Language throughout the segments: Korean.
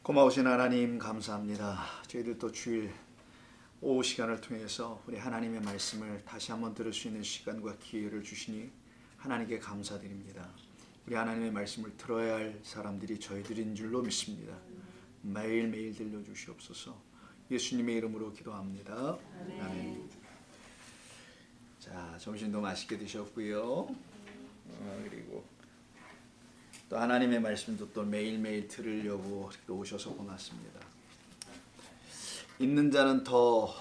고마우신 하나님 감사합니다. 저희들 또 주일 오후 시간을 통해서 우리 하나님의 말씀을 다시 한번 들을 수 있는 시간과 기회를 주시니 하나님께 감사드립니다. 우리 하나님의 말씀을 들어야 할 사람들이 저희들인 줄로 믿습니다. 매일매일 들려주시옵소서. 예수님의 이름으로 기도합니다. 아멘. 자, 점심도 맛있게 드셨고요. 그리고 또 하나님의 말씀도 또 매일매일 들으려고 오셔서 고맙습니다. 있는 자는 더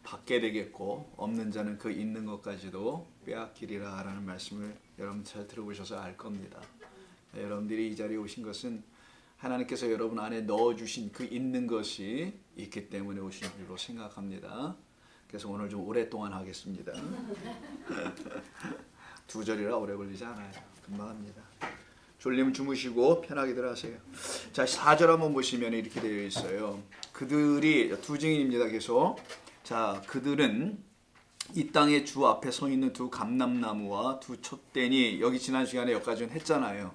받게 되겠고 없는 자는 그 있는 것까지도 빼앗기리라 라는 말씀을 여러분 잘 들어보셔서 알 겁니다. 여러분들이 이 자리에 오신 것은 하나님께서 여러분 안에 넣어주신 그 있는 것이 있기 때문에 오신 줄로 생각합니다. 그래서 오늘 좀 오랫동안 하겠습니다. 두 절이라 오래 걸리지 않아요. 금방 합니다. 졸리면 주무시고 편하게들 하세요. 자, 4절 한번 보시면 이렇게 되어 있어요. 그들이 두 증인입니다. 계속. 자, 그들은 이 땅의 주 앞에 서 있는 두 감람나무와 두 촛대니, 여기 지난 시간에 여기까지는 했잖아요.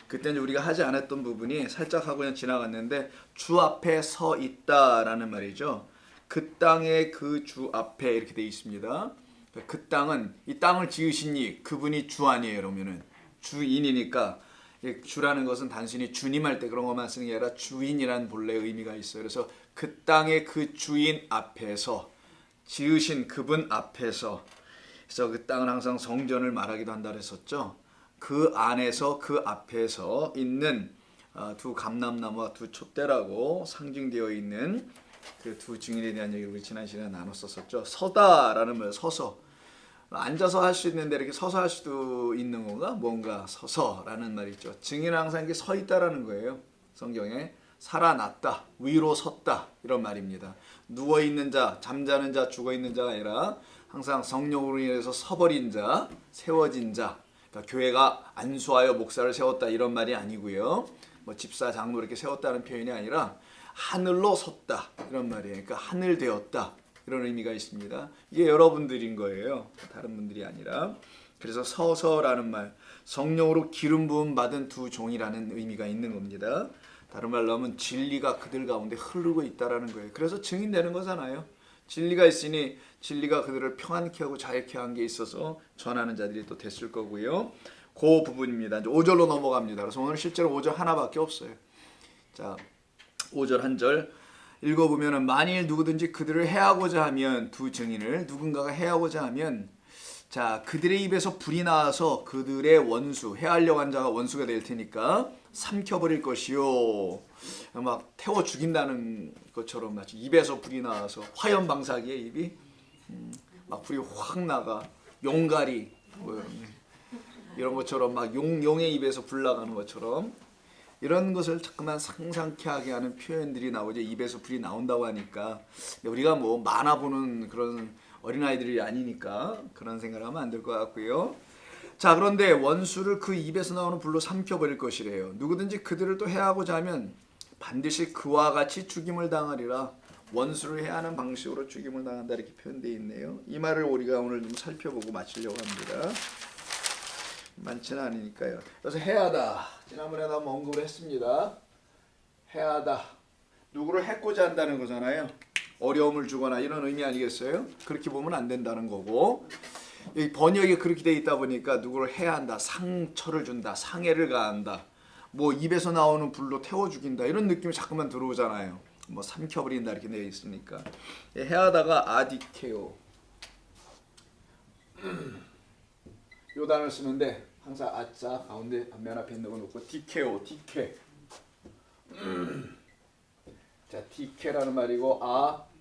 그때는 우리가 하지 않았던 부분이 살짝 하고 그냥 지나갔는데, 주 앞에 서 있다라는 말이죠. 그 땅의 그 주 앞에 이렇게 되어 있습니다. 그 땅은, 이 땅을 지으신 이 그분이 주 아니에요. 그러면은 주인이니까, 주라는 것은 단순히 주님 할 때 그런 것만 쓰는 게 아니라 주인이란 본래 의미가 있어요. 그래서 그 땅의 그 주인 앞에서, 지으신 그분 앞에서, 그래서 그 땅은 항상 성전을 말하기도 한다 그랬었죠. 그 안에서, 그 앞에서 있는 두 감람나무와 두 촛대라고 상징되어 있는 그 두 증인에 대한 얘기를 우리 지난 시간에 나눴었죠. 서다라는 말, 서서. 앉아서 할 수 있는데 이렇게 서서 할 수도 있는 건가? 뭔가 서서라는 말이 있죠. 증인은 항상 이렇게 서 있다라는 거예요. 성경에 살아났다, 위로 섰다 이런 말입니다. 누워 있는 자, 잠자는 자, 죽어 있는 자가 아니라 항상 성령으로 인해서 서버린 자, 세워진 자. 그러니까 교회가 안수하여 목사를 세웠다 이런 말이 아니고요. 뭐 집사, 장로 이렇게 세웠다는 표현이 아니라 하늘로 섰다 이런 말이에요. 그러니까 하늘 되었다. 이런 의미가 있습니다. 이게 여러분들인 거예요. 다른 분들이 아니라. 그래서 서서라는 말, 성령으로 기름 부음 받은 두 종이라는 의미가 있는 겁니다. 다른 말로 하면 진리가 그들 가운데 흐르고 있다라는 거예요. 그래서 증인되는 거잖아요. 진리가 있으니 진리가 그들을 평안케 하고 자유케 한 게 있어서 전하는 자들이 또 됐을 거고요. 그 부분입니다. 이제 5절로 넘어갑니다. 그래서 오늘 실제로 5절 하나밖에 없어요. 자, 5절 한 절 읽어보면, 만일 누구든지 그들을 해하고자 하면, 두 증인을 누군가가 해하고자 하면, 자, 그들의 입에서 불이 나와서 그들의 원수, 해하려고 한 자가 원수가 될 테니까 삼켜버릴 것이요. 막 태워 죽인다는 것처럼 마치 입에서 불이 나와서, 화염 방사기에 입이 막 불이 확 나가, 용가리 뭐 이런 것처럼 막 용의 입에서 불 나가는 것처럼, 이런 것을 자꾸만 상상케 하게 하는 표현들이 나오죠. 입에서 불이 나온다고 하니까. 우리가 뭐 만화 보는 그런 어린아이들이 아니니까 그런 생각을 하면 안 될 것 같고요. 자, 그런데 원수를 그 입에서 나오는 불로 삼켜버릴 것이래요. 누구든지 그들을 또 해하고자 하면 반드시 그와 같이 죽임을 당하리라. 원수를 해하는 방식으로 죽임을 당한다 이렇게 표현되어 있네요. 이 말을 우리가 오늘 좀 살펴보고 마치려고 합니다. 많지는 않으니까요. 그래서 해하다, 지난번에도 한번 언급을 했습니다. 해하다, 누구를 해코자 한다는 거잖아요. 어려움을 주거나 이런 의미 아니겠어요? 그렇게 보면 안 된다는 거고, 이 번역이 그렇게 돼 있다 보니까 누구를 해한다, 상처를 준다, 상해를 가한다, 뭐 입에서 나오는 불로 태워 죽인다 이런 느낌이 자꾸만 들어오잖아요. 뭐 삼켜버린다 이렇게 되어 있으니까. 해하다가 아디케오, 요 단어를 쓰는데 항상 아자 가운데 맨 앞에 있는 거 놓고 디케오, 디케. 자, 디케라는 말이고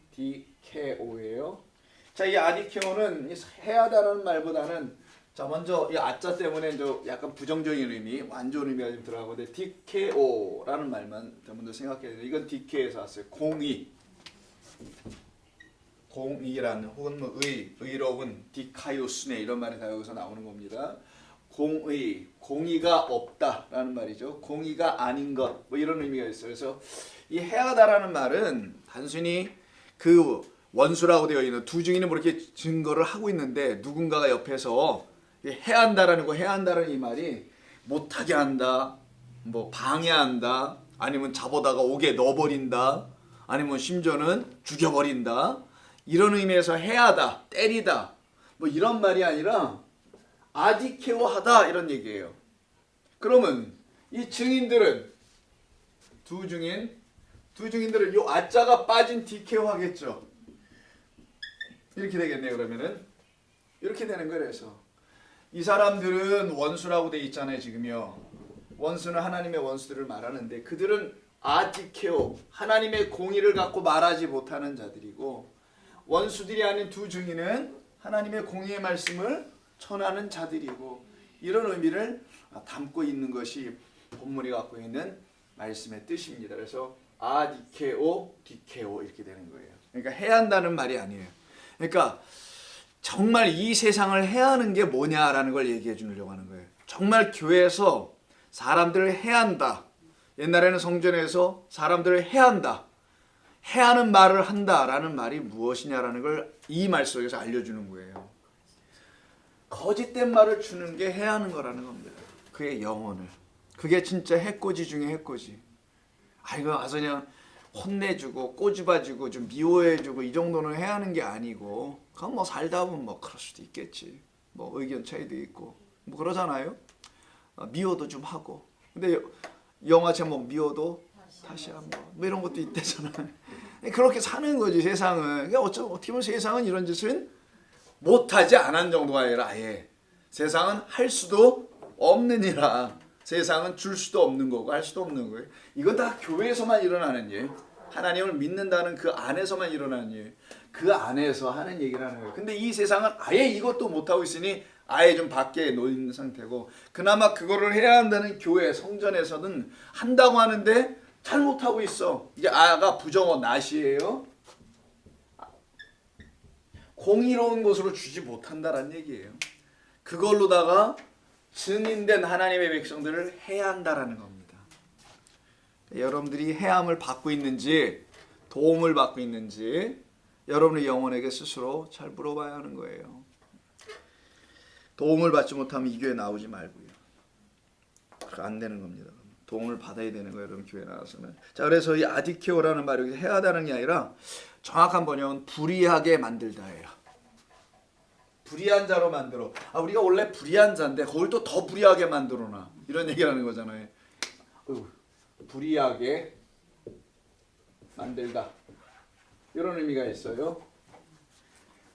아디케오예요. 자, 이 아디케오는 해하다라는 말보다는, 자, 먼저 이 아자 때문에 좀 약간 부정적인 의미, 안 좋은 의미가 좀 들어가는데, 디케오라는 말만 먼저 생각해야 돼요. 이건 디케에서 왔어요. 공의. 공의라는, 혹은 뭐 의로운, 디카이오스네 이런 말이 다 여기서 나오는 겁니다. 공의, 공의가 없다라는 말이죠. 공의가 아닌 것, 뭐 이런 의미가 있어요. 그래서 이 해하다라는 말은 단순히 그 원수라고 되어 있는 두 증인은 뭐 이렇게 증거를 하고 있는데, 누군가가 옆에서 해한다라는 거, 해한다라는 이 말이 못하게 한다, 뭐 방해한다, 아니면 잡아다가 옥에 넣어버린다, 아니면 심지어는 죽여버린다, 이런 의미에서 해하다, 때리다, 뭐 이런 말이 아니라 아디케오하다 이런 얘기예요. 그러면 이 증인들은 두 증인들은 요 아자가 빠진 디케오 하겠죠. 이렇게 되겠네요. 그러면은 이렇게 되는 거예요. 그래서 이 사람들은 원수라고 돼 있잖아요. 지금요. 원수는 하나님의 원수들을 말하는데 그들은 아디케오, 하나님의 공의를 갖고 말하지 못하는 자들이고, 원수들이 아닌 두 증인은 하나님의 공의의 말씀을 전하는 자들이고, 이런 의미를 담고 있는 것이 본문이 갖고 있는 말씀의 뜻입니다. 그래서 아디케오, 디케오 이렇게 되는 거예요. 그러니까 해야 한다는 말이 아니에요. 그러니까 정말 이 세상을 해야 하는 게 뭐냐라는 걸 얘기해 주려고 하는 거예요. 정말 교회에서 사람들을 해야 한다. 옛날에는 성전에서 사람들을 해야 한다. 해야 하는 말을 한다라는 말이 무엇이냐라는 걸 이 말 속에서 알려주는 거예요. 거짓된 말을 주는 게 해야 하는 거라는 겁니다. 그의 영혼을. 그게 진짜 해코지 중에 해코지. 이거 와서 그냥 혼내주고 꼬집어주고 좀 미워해주고 이 정도는 해야 하는 게 아니고, 그럼 뭐 살다 보면 뭐 그럴 수도 있겠지. 뭐 의견 차이도 있고 뭐 그러잖아요. 미워도 좀 하고. 근데 영화 제목 미워도 다시 한번 뭐 이런 것도 있대잖아요. 그렇게 사는 거지 세상은. 그러니까 어떻게 보면 세상은 이런 짓은 못하지 않은 정도가 아니라 아예 세상은 할 수도 없느니라. 세상은 줄 수도 없는 거고 할 수도 없는 거예요. 이거 다 교회에서만 일어나는 일, 하나님을 믿는다는 그 안에서만 일어나는 일, 그 안에서 하는 얘기라는 거예요. 근데 이 세상은 아예 이것도 못하고 있으니 아예 좀 밖에 놓인 상태고, 그나마 그거를 해야 한다는 교회 성전에서는 한다고 하는데 잘 못하고 있어. 이게 아가 부정어 낫이에요. 공의로운 것으로 주지 못한다라는 얘기예요. 그걸로다가 증인된 하나님의 백성들을 해야 한다라는 겁니다. 여러분들이 해함을 받고 있는지 도움을 받고 있는지 여러분의 영혼에게 스스로 잘 물어봐야 하는 거예요. 도움을 받지 못하면 이 교회 나오지 말고요. 안 되는 겁니다. 도움을 받아야 되는 거예요. 여러분 교회 나와서는. 자, 그래서 이 아디케오라는 말이 해야 하다는 게 아니라 정확한 번역은 불의하게 만들다예요. 불의한 자로 만들어. 우리가 원래 불의한 자인데 그걸 또 더 불의하게 만들어놔. 이런 얘기를 하는 거잖아요. 불의하게 만들다. 이런 의미가 있어요.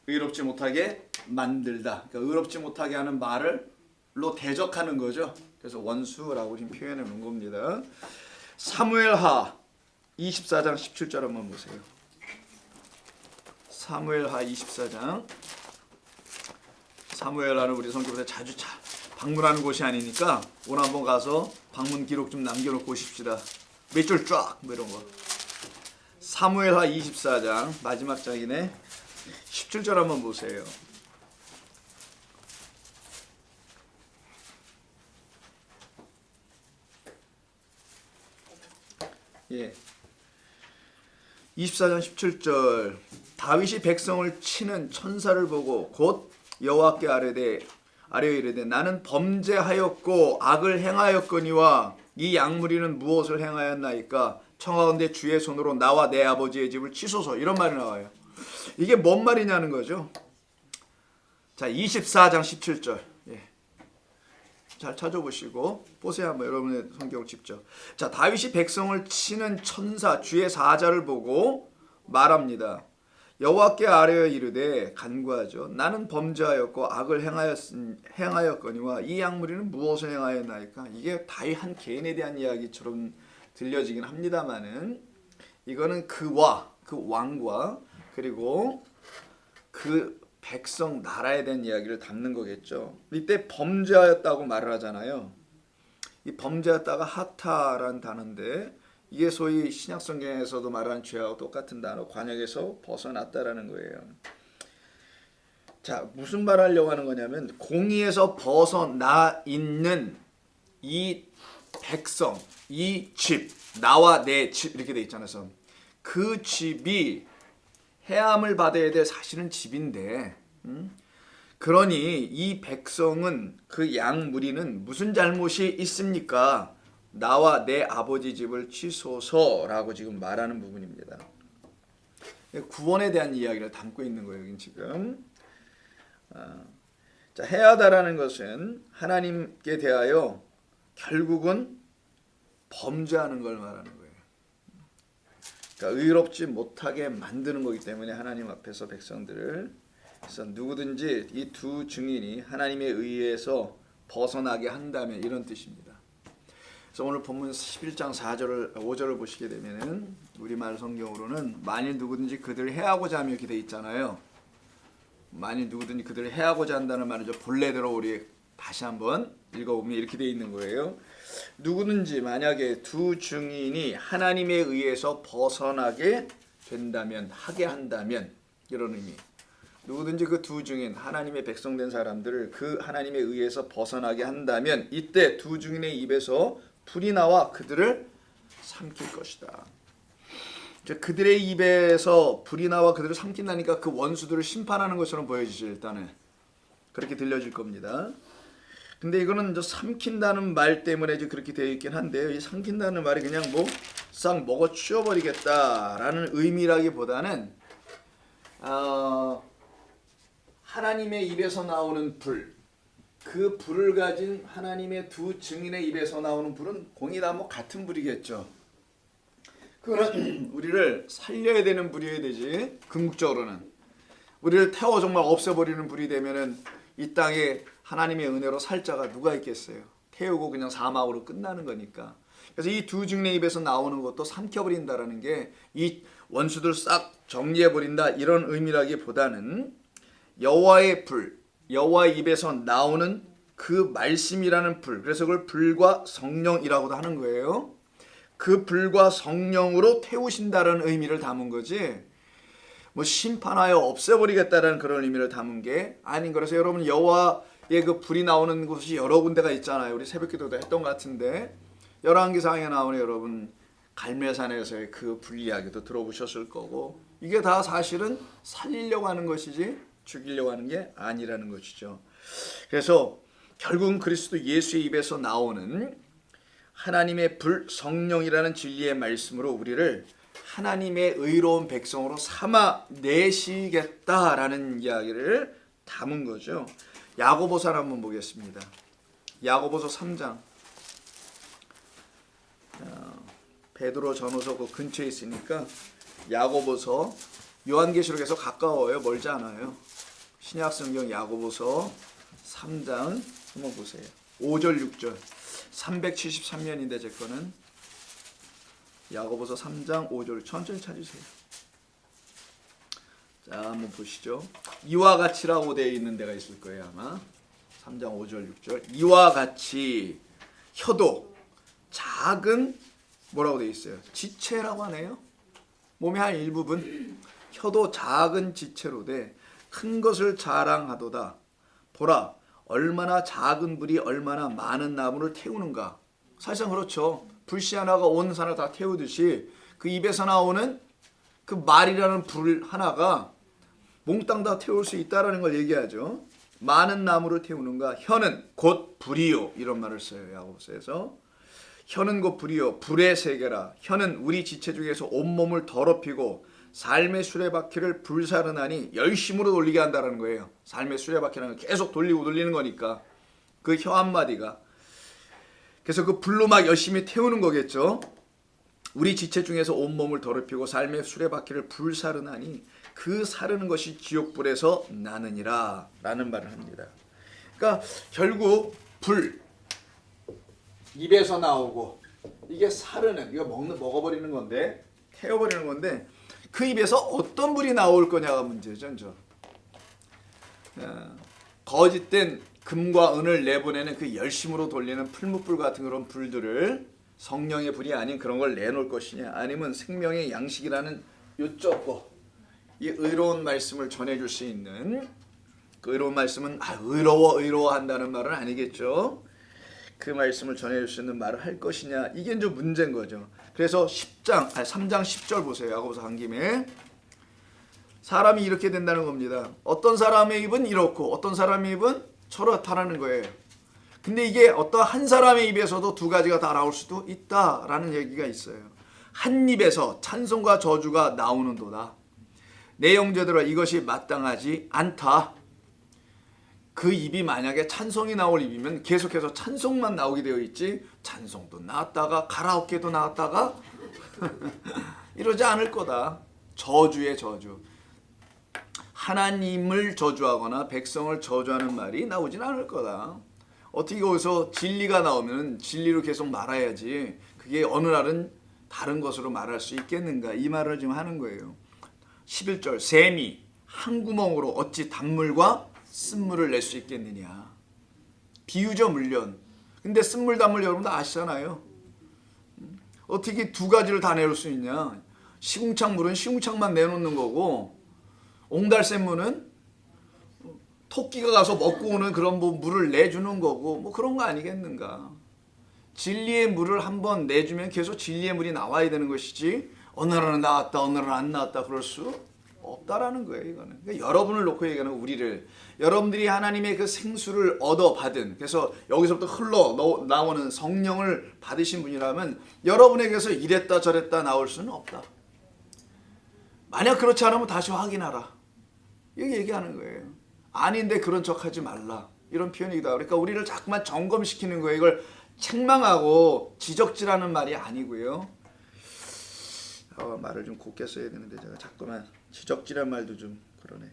의롭지 못하게 만들다. 그러니까 의롭지 못하게 하는 말을로 대적하는 거죠. 그래서 원수라고 지금 표현해 놓은 겁니다. 사무엘하 24장 17절 한번 보세요. 사무엘하 24장. 사무엘하는 우리 성경에 자주 방문하는 곳이 아니니까 오늘 한번 가서 방문 기록 좀 남겨놓고 오십시다. 몇 줄 쫙 뭐 이런 거. 사무엘하 24장 마지막 장이네. 17절 한번 보세요. 예. 24장 17절. 다윗이 백성을 치는 천사를 보고 곧 여호와께 아뢰어 이르되 나는 범죄하였고 악을 행하였거니와 이 양무리는 무엇을 행하였나이까 청하건대 주의 손으로 나와 내 아버지의 집을 치소서. 이런 말이 나와요. 이게 뭔 말이냐는 거죠. 자, 24장 17절. 예. 잘 찾아보시고 보세요. 한번 여러분의 성경을 직접. 자, 다윗이 백성을 치는 천사 주의 사자를 보고 말합니다. 여호와께 아뢰어 이르되 간구하죠. 나는 범죄하였고 악을 행하였거니와 이 양무리는 무엇을 행하였나이까. 이게 다윗 한 개인에 대한 이야기처럼 들려지긴 합니다만은 이거는 그 왕과 그리고 그 백성 나라에 대한 이야기를 담는 거겠죠. 이때 범죄하였다고 말을 하잖아요. 이 범죄하였다가 하타라는 단어인데 이게 소위 신약성경에서도 말하는 죄하고 똑같은 단어, 관역에서 벗어났다라는 거예요. 자, 무슨 말 하려고 하는 거냐면 공의에서 벗어나 있는 이 백성, 이 집, 나와 내 집 이렇게 돼 있잖아요. 그 집이 해함을 받아야 될 사실은 집인데, 그러니 이 백성은 그 양 무리는 무슨 잘못이 있습니까? 나와 내 아버지 집을 치소서라고 지금 말하는 부분입니다. 구원에 대한 이야기를 담고 있는 거예요. 여긴 지금. 자, 해하다라는 것은 하나님께 대하여 결국은 범죄하는 걸 말하는 거예요. 그러니까 의롭지 못하게 만드는 거기 때문에 하나님 앞에서 백성들을, 그래서 누구든지 이 두 증인이 하나님에 의해서 벗어나게 한다면 이런 뜻입니다. 그래서 오늘 본문 11장 4절을 5절을 보시게 되면은 우리말 성경으로는 만일 누구든지 그들을 해하고자 하며 이렇게 돼 있잖아요. 만일 누구든지 그들을 해하고자 한다는 말은 본래대로 우리 다시 한번 읽어보면 이렇게 돼 있는 거예요. 누구든지 만약에 두 증인이 하나님에 의해서 벗어나게 된다면, 하게 한다면, 이런 의미. 누구든지 그 두 증인, 하나님의 백성된 사람들을 그 하나님에 의해서 벗어나게 한다면 이때 두 증인의 입에서 불이 나와 그들을 삼킬 것이다. 그들의 입에서 불이 나와 그들을 삼킨다니까 그 원수들을 심판하는 것처럼 보여지죠. 일단은 그렇게 들려질 겁니다. 근데 이거는 삼킨다는 말 때문에 그렇게 되어 있긴 한데요. 이 삼킨다는 말이 그냥 싹 먹어 치워버리겠다라는 의미라기보다는 하나님의 입에서 나오는 불, 그 불을 가진 하나님의 두 증인의 입에서 나오는 불은 공이 다 같은 불이겠죠. 그거는 우리를 살려야 되는 불이어야 되지. 궁극적으로는 우리를 태워 정말 없애버리는 불이 되면은 이 땅에 하나님의 은혜로 살 자가 누가 있겠어요. 태우고 그냥 사망으로 끝나는 거니까. 그래서 이 두 증인의 입에서 나오는 것도 삼켜버린다라는 게 이 원수들 싹 정리해버린다 이런 의미라기보다는 여호와의 불, 여호와의 입에서 나오는 그 말씀이라는 불, 그래서 그걸 불과 성령이라고도 하는 거예요. 그 불과 성령으로 태우신다는 의미를 담은 거지 심판하여 없애버리겠다는 그런 의미를 담은 게 아닌 거라서 여러분 여호와의 그 불이 나오는 곳이 여러 군데가 있잖아요. 우리 새벽기도도 했던 것 같은데 열왕기상에 나오는 여러분 갈매산에서의 그 불 이야기도 들어보셨을 거고 이게 다 사실은 살리려고 하는 것이지 죽이려고 하는 게 아니라는 것이죠. 그래서 결국은 그리스도 예수의 입에서 나오는 하나님의 불 성령이라는 진리의 말씀으로 우리를 하나님의 의로운 백성으로 삼아 내시겠다라는 이야기를 담은 거죠. 야고보서 한번 보겠습니다. 야고보서 3장. 베드로 전후서 그 근처에 있으니까 야고보서, 요한계시록에서 가까워요. 멀지 않아요. 신약성경 야고보서 3장 한번 보세요. 5절 6절 373년인데 제 거는 야고보서 3장 5절 천천히 찾으세요. 자 한번 보시죠. 이와 같이라고 되어 있는 데가 있을 거예요 아마. 3장 5절 6절 이와 같이 혀도 작은 뭐라고 되어 있어요? 지체라고 하네요. 몸의 한 일부분 혀도 작은 지체로 돼 큰 것을 자랑하도다. 보라 얼마나 작은 불이 얼마나 많은 나무를 태우는가. 사실상 그렇죠. 불씨 하나가 온 산을 다 태우듯이 그 입에서 나오는 그 말이라는 불 하나가 몽땅 다 태울 수 있다는 걸 얘기하죠. 많은 나무를 태우는가. 혀는 곧 불이요 이런 말을 써요. 야고보서에서 혀는 곧 불이요 불의 세계라. 혀는 우리 지체 중에서 온몸을 더럽히고 삶의 수레바퀴를 불사르나니 열심으로 돌리게 한다는 거예요. 삶의 수레바퀴라는 건 계속 돌리고 돌리는 거니까 그 혀 한마디가. 그래서 그 불로 막 열심히 태우는 거겠죠. 우리 지체 중에서 온몸을 더럽히고 삶의 수레바퀴를 불사르나니 그 사르는 것이 지옥불에서 나느니라 라는 말을 합니다. 그러니까 결국 불 입에서 나오고 이게 사르는, 이거 먹어버리는 건데 태워버리는 건데 그 입에서 어떤 불이 나올 거냐가 문제죠. 거짓된 금과 은을 내보내는 그 열심으로 돌리는 풀무불 같은 그런 불들을 성령의 불이 아닌 그런 걸 내놓을 것이냐, 아니면 생명의 양식이라는 요쪽 거, 이 의로운 말씀을 전해줄 수 있는 그 의로운 말씀은 의로워한다는 말은 아니겠죠. 그 말씀을 전해줄 수 있는 말을 할 것이냐, 이게 이제 문제인 거죠. 그래서 3장 10절 보세요. 야고보서 간 김에 사람이 이렇게 된다는 겁니다. 어떤 사람의 입은 이렇고 어떤 사람의 입은 저렇다라는 거예요. 근데 이게 어떤 한 사람의 입에서도 두 가지가 다 나올 수도 있다라는 얘기가 있어요. 한 입에서 찬송과 저주가 나오는도다. 내 형제들아 이것이 마땅하지 않다. 그 입이 만약에 찬송이 나올 입이면 계속해서 찬송만 나오게 되어 있지, 찬송도 나왔다가 가라오케도 나왔다가 이러지 않을 거다. 저주의 저주. 하나님을 저주하거나 백성을 저주하는 말이 나오진 않을 거다. 어떻게 거기서 진리가 나오면 진리로 계속 말해야지, 그게 어느 날은 다른 것으로 말할 수 있겠는가, 이 말을 지금 하는 거예요. 11절 샘이 한 구멍으로 어찌 단물과 쓴물을 낼 수 있겠느냐. 비유죠, 물론. 근데 쓴물 단물 여러분도 아시잖아요. 어떻게 두 가지를 다 내놓을 수 있냐. 시궁창 물은 시궁창만 내놓는 거고, 옹달샘물은 토끼가 가서 먹고 오는 그런 뭐 물을 내주는 거고, 뭐 그런 거 아니겠는가. 진리의 물을 한번 내주면 계속 진리의 물이 나와야 되는 것이지, 어느 날은 나왔다 어느 날은 안 나왔다 그럴 수 없다라는 거예요. 이거는 그러니까 여러분을 놓고 얘기하는 거, 우리를, 여러분들이 하나님의 그 생수를 얻어 받은, 그래서 여기서부터 흘러 나오는 성령을 받으신 분이라면 여러분에게서 이랬다 저랬다 나올 수는 없다. 만약 그렇지 않으면 다시 확인하라, 이렇게 얘기하는 거예요. 아닌데 그런 척하지 말라, 이런 표현이다. 그러니까 우리를 자꾸만 점검시키는 거예요. 이걸 책망하고 지적질하는 말이 아니고요. 말을 좀 곱게 써야 되는데 제가 자꾸만 지적질한 말도 좀 그러네.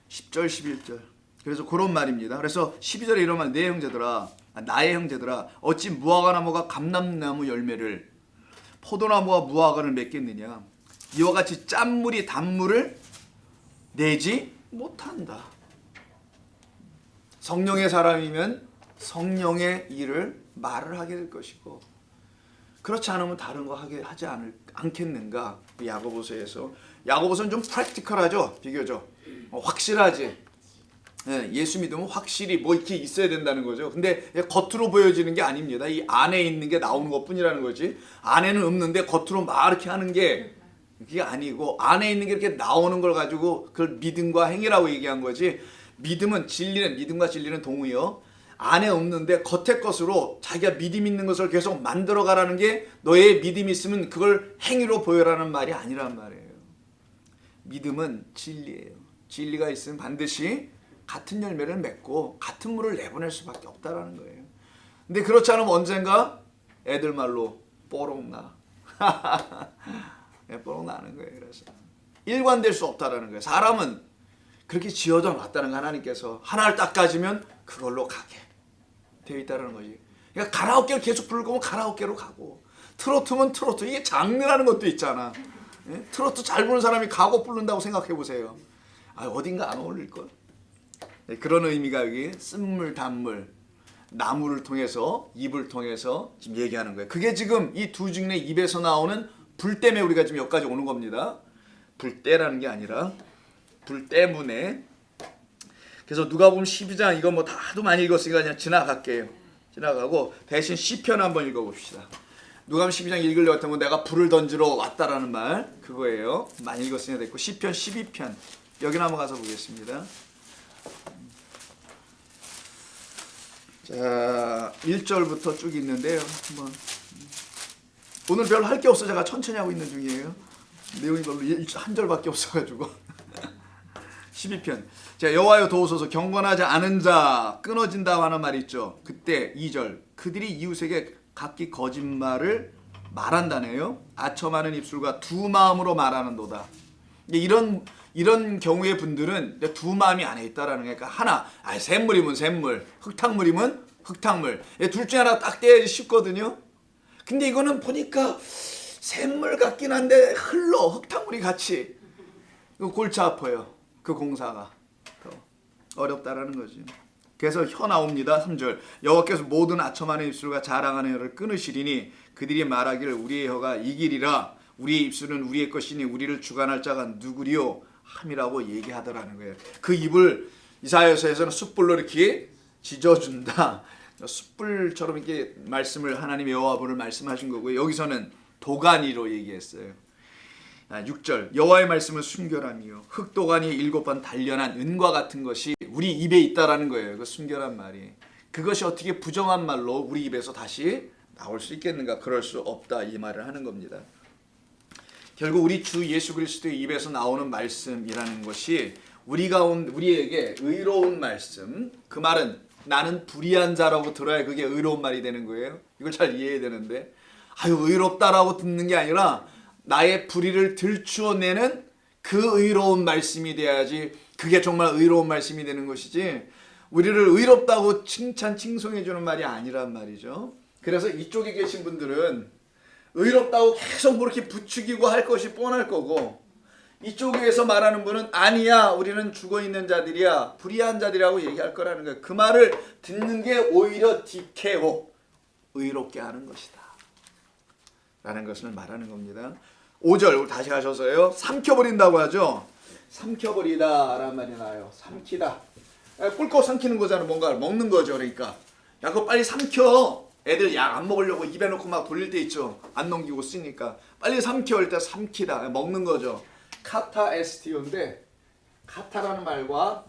10절 11절 그래서 그런 말입니다. 그래서 12절에 이런 말, 내 형제들아, 나의 형제들아, 어찌 무화과 나무가 감람나무 열매를, 포도나무가 무화과를 맺겠느냐. 이와 같이 짠물이 단물을 내지 못한다. 성령의 사람이면 성령의 일을 말을 하게 될 것이고, 그렇지 않으면 다른 거 하지 않겠는가. 야고보서에서, 야고보서는 좀 프랙티컬하죠, 비교적. 확실하지. 예수 믿으면 확실히 뭐 이렇게 있어야 된다는 거죠. 근데 겉으로 보여지는 게 아닙니다. 이 안에 있는 게 나오는 것뿐이라는 거지, 안에는 없는데 겉으로 막 이렇게 하는 게 그게 아니고, 안에 있는 게 이렇게 나오는 걸 가지고 그걸 믿음과 행위라고 얘기한 거지. 믿음은, 진리는, 믿음과 진리는 동의요. 안에 없는데 겉의 것으로 자기가 믿음 있는 것을 계속 만들어가라는 게, 너의 믿음이 있으면 그걸 행위로 보여라는 말이 아니란 말이에요. 믿음은 진리예요. 진리가 있으면 반드시 같은 열매를 맺고 같은 물을 내보낼 수밖에 없다라는 거예요. 근데 그렇지 않으면 언젠가 애들 말로 뽀록 나. 뽀록 나는 거예요. 그래서 일관될 수 없다라는 거예요. 사람은 그렇게 지어져 놨다는 거, 하나님께서 하나를 딱 가지면 그걸로 가게 되어 있다는 거지. 그러니까 가라오케를 계속 부를 거면 가라오케로 가고, 트로트면 트로트, 이게 장르라는 것도 있잖아. 예? 트로트 잘 부르는 사람이 가곡 부른다고 생각해 보세요. 어딘가 안 어울릴걸. 네, 그런 의미가 여기 쓴물 단물, 나무를 통해서, 입을 통해서 지금 얘기하는 거예요. 그게 지금 이 두 증인의 입에서 나오는 불 때문에 우리가 지금 여기까지 오는 겁니다. 불 때라는 게 아니라 불 때문에. 그래서 누가복음 12장, 이거 뭐 다 하도 많이 읽었으니까 그냥 지나갈게요. 지나가고 대신 시편 한번 읽어봅시다. 누가복음 12장 읽으려고 했던 건 내가 불을 던지러 왔다라는 말, 그거예요. 많이 읽었으니까 됐고, 시편 12편 여기 한번 가서 보겠습니다. 자, 1절부터 쭉 있는데요. 한번, 오늘 별로 할 게 없어 제가 천천히 하고 있는 중이에요. 내용이 별로 한 절밖에 없어가지고. 12편. 자, 여호와여 도우소서, 경건하지 않은 자 끊어진다 하는 말이 있죠. 그때 2절, 그들이 이웃에게 각기 거짓말을 말한다네요. 아첨하는 입술과 두 마음으로 말하는도다. 이런 경우의 분들은 두 마음이 안에 있다라는 거니까, 하나, 샘물이면 샘물, 흙탕물이면 흙탕물, 둘 중에 하나 딱 떼야지 쉽거든요. 근데 이거는 보니까 샘물 같긴 한데 흘러 흙탕물이 같이, 이거 골치 아파요. 그 공사가 더 어렵다라는 거지. 그래서 혀 나옵니다. 3절, 여호와께서 모든 아첨하는 입술과 자랑하는 혀를 끊으시리니 그들이 말하기를 우리의 혀가 이기리라, 우리의 입술은 우리의 것이니 우리를 주관할 자가 누구리요 함이라고 얘기하더라는 거예요. 그 입을 이사야서에서는 숯불로 이렇게 지져준다, 숯불처럼 이렇게 말씀을, 하나님의 여호와를 말씀하신 거고요. 여기서는 도가니로 얘기했어요. 6절, 여호와의 말씀은 순결함이요 흙도가니 7번 단련한 은과 같은 것이 우리 입에 있다라는 거예요. 그 순결한 말이. 그것이 어떻게 부정한 말로 우리 입에서 다시 나올 수 있겠는가? 그럴 수 없다, 이 말을 하는 겁니다. 결국 우리 주 예수 그리스도의 입에서 나오는 말씀이라는 것이 우리에게 의로운 말씀, 그 말은 나는 불의한 자라고 들어야 그게 의로운 말이 되는 거예요. 이걸 잘 이해해야 되는데, 아유 의롭다라고 듣는 게 아니라 나의 불의를 들추어내는 그 의로운 말씀이 돼야지 그게 정말 의로운 말씀이 되는 것이지, 우리를 의롭다고 칭송해 주는 말이 아니란 말이죠. 그래서 이쪽에 계신 분들은 의롭다고 계속 그렇게 부추기고 할 것이 뻔할 거고, 이쪽에서 말하는 분은 아니야, 우리는 죽어있는 자들이야, 불의한 자들이라고 얘기할 거라는 거예요. 그 말을 듣는 게 오히려 디케오, 의롭게 하는 것이다 라는 것을 말하는 겁니다. 5절 다시 가셔서요, 삼켜버린다고 하죠. 삼켜버리다 라는 말이 나와요. 삼키다, 꿀꺽 삼키는 거잖아. 뭔가 먹는 거죠. 그러니까 야 그거 빨리 삼켜. 애들 약 안 먹으려고 입에 넣고 막 돌릴 때 있죠. 안 넘기고 쓰니까 빨리 삼켜. 할 때 삼키다, 먹는 거죠. 카타 에스티오인데, 카타라는 말과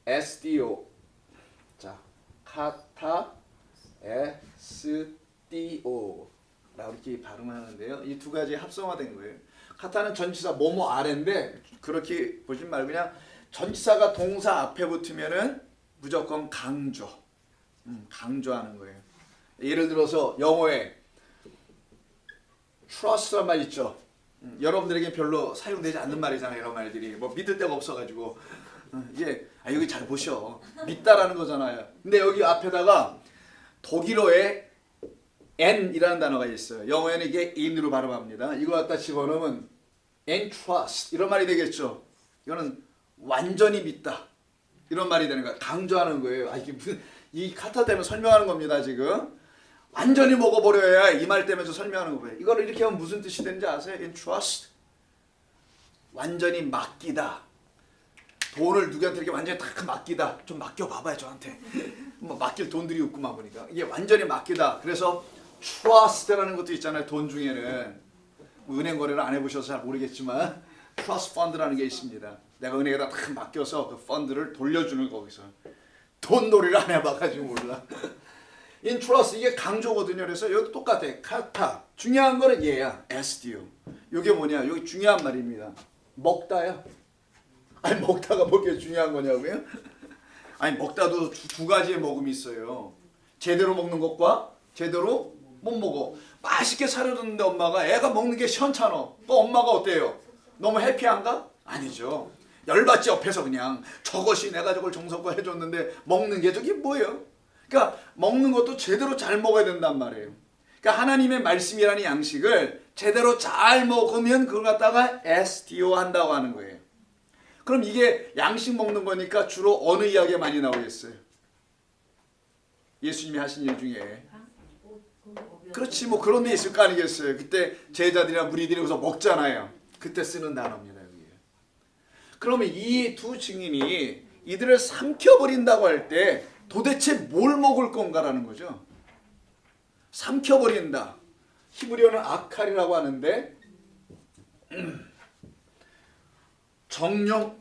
에스티오, 자 카타 에스티오 라고 이렇게 발음하는데요. 이 두 가지 합성화된 거예요. 카타는 전치사 뭐뭐 아래인데, 그렇게 보지 말고 그냥 전치사가 동사 앞에 붙으면은 무조건 강조, 강조하는 거예요. 예를 들어서 영어에 trust란 말 있죠. 여러분들에게 별로 사용되지 않는 말이잖아요. 이런 말들이 뭐 믿을 데가 없어가지고 이게 여기 잘 보셔, 믿다라는 거잖아요. 근데 여기 앞에다가 독일어에 n이라는 단어가 있어요. 영어에는 이게 in으로 발음합니다. 이거 갖다 집어넣으면 entrust 이런 말이 되겠죠. 이거는 완전히 믿다 이런 말이 되는 거야. 강조하는 거예요. 이게 무슨, 이 카타 때문에 설명하는 겁니다. 지금 완전히 먹어버려야 이 말 때문에 설명하는 거예요. 이거를 이렇게 하면 무슨 뜻이 되는지 아세요? entrust, 완전히 맡기다. 돈을 누구한테 이렇게 완전히 딱 맡기다. 좀 맡겨봐봐요 저한테. 뭐 맡길 돈들이 없구만 보니까. 이게 완전히 맡기다. 그래서 trust라는 것도 있잖아요. 돈 중에는 뭐 은행 거래를 안 해보셔서 잘 모르겠지만 trust fund라는 게 있습니다. 내가 은행에다 딱 맡겨서 그 펀드를 돌려주는, 거기서 돈놀이를 안 해봐가지고 몰라. 인트러스, 이게 강조거든요. 그래서 여기도 똑같아. 카타, 중요한 거는 얘야. 에스디오. 이게 뭐냐, 여기 중요한 말입니다. 먹다야. 아니 먹다가 뭐게 중요한 거냐고요? 아니 먹다도 두 가지의 먹음이 있어요. 제대로 먹는 것과 제대로 못 먹어. 맛있게 차려줬는데 엄마가, 애가 먹는 게 시원찮아. 또 엄마가 어때요? 너무 해피한가? 아니죠. 열받지 옆에서. 그냥 저것이 내가 저걸 정성껏 해줬는데 먹는 게 저게 뭐예요? 그러니까 먹는 것도 제대로 잘 먹어야 된단 말이에요. 그러니까 하나님의 말씀이라는 양식을 제대로 잘 먹으면 그걸 갖다가 SDO 한다고 하는 거예요. 그럼 이게 양식 먹는 거니까 주로 어느 이야기에 많이 나오겠어요? 예수님이 하신 일 중에. 그렇지, 뭐 그런 데 있을 거 아니겠어요. 그때 제자들이나 무리들이 여기서 먹잖아요. 그때 쓰는 단어입니다. 여기. 그러면 이 두 증인이 이들을 삼켜버린다고 할 때 도대체 뭘 먹을 건가라는 거죠. 삼켜버린다. 히브리어는 아칼이라고 하는데, 정령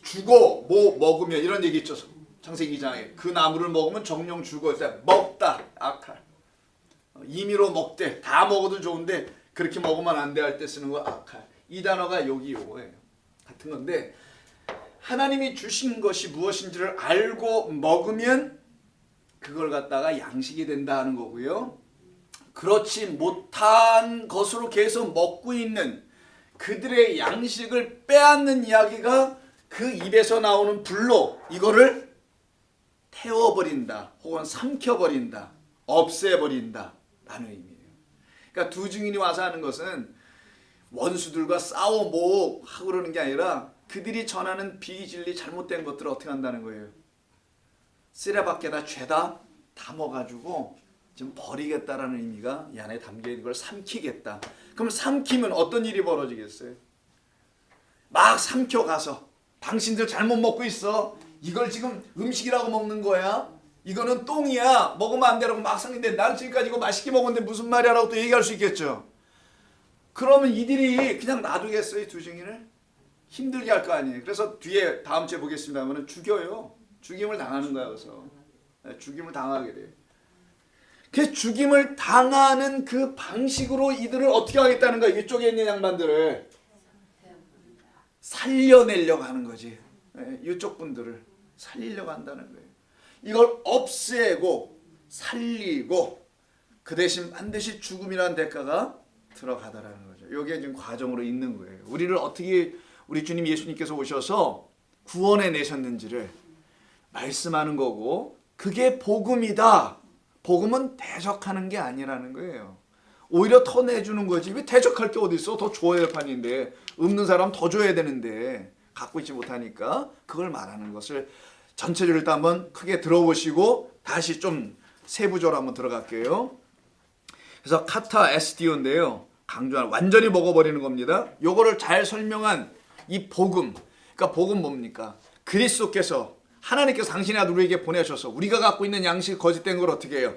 죽어 뭐 먹으면, 이런 얘기 있죠. 창세기 2장에 그 나무를 먹으면 정령 죽어. 먹다, 아칼. 임의로 먹되, 다 먹어도 좋은데 그렇게 먹으면 안 돼 할 때 쓰는 거 아칼. 이 단어가 여기 요거예요. 같은 건데, 하나님이 주신 것이 무엇인지를 알고 먹으면 그걸 갖다가 양식이 된다 하는 거고요. 그렇지 못한 것으로 계속 먹고 있는 그들의 양식을 빼앗는 이야기가 그 입에서 나오는 불로 이거를 태워버린다, 혹은 삼켜버린다, 없애버린다 라는 의미예요. 그러니까 두 증인이 와서 하는 것은 원수들과 싸워 뭐 하고 그러는 게 아니라 그들이 전하는 비진리, 잘못된 것들을 어떻게 한다는 거예요. 쓰레받게다, 죄다 담아가지고 좀 버리겠다라는 의미가 이 안에 담겨있는 걸 삼키겠다. 그럼 삼키면 어떤 일이 벌어지겠어요? 막 삼켜가서 당신들 잘못 먹고 있어. 이걸 지금 음식이라고 먹는 거야? 이거는 똥이야. 먹으면 안 되라고 막 삼키는데 난 지금까지 이거 맛있게 먹었는데 무슨 말이야 라고 또 얘기할 수 있겠죠. 그러면 이들이 그냥 놔두겠어요? 두 증인을? 힘들게 할 거 아니에요. 그래서 뒤에 다음 주에 보겠습니다만 죽여요. 죽임을 당하는 거야. 그래서 죽임을 당하게 돼. 그 죽임을 당하는 그 방식으로 이들을 어떻게 하겠다는 거야. 이쪽에 있는 양반들을 살려내려고 하는 거지. 이쪽 분들을 살리려고 한다는 거예요. 이걸 없애고 살리고 그 대신 반드시 죽음이라는 대가가 들어가다라는 거죠. 이게 지금 과정으로 있는 거예요. 우리를 어떻게 우리 주님 예수님께서 오셔서 구원해 내셨는지를 말씀하는 거고, 그게 복음이다. 복음은 대적하는 게 아니라는 거예요. 오히려 더 내주는 거지. 왜 대적할 게 어디 있어? 더 줘야 될 판인데, 없는 사람 더 줘야 되는데 갖고 있지 못하니까 그걸 말하는 것을 전체적으로 일단 한번 크게 들어보시고 다시 좀 세부적으로 한번 들어갈게요. 그래서 카타 에스디오인데요. 강조하는 완전히 먹어버리는 겁니다. 요거를 잘 설명한 이 복음. 그러니까 복음 뭡니까? 그리스도께서 하나님께서 당신의 아들 우리에게 보내셔서 우리가 갖고 있는 양식 거짓된 걸 어떻게 해요?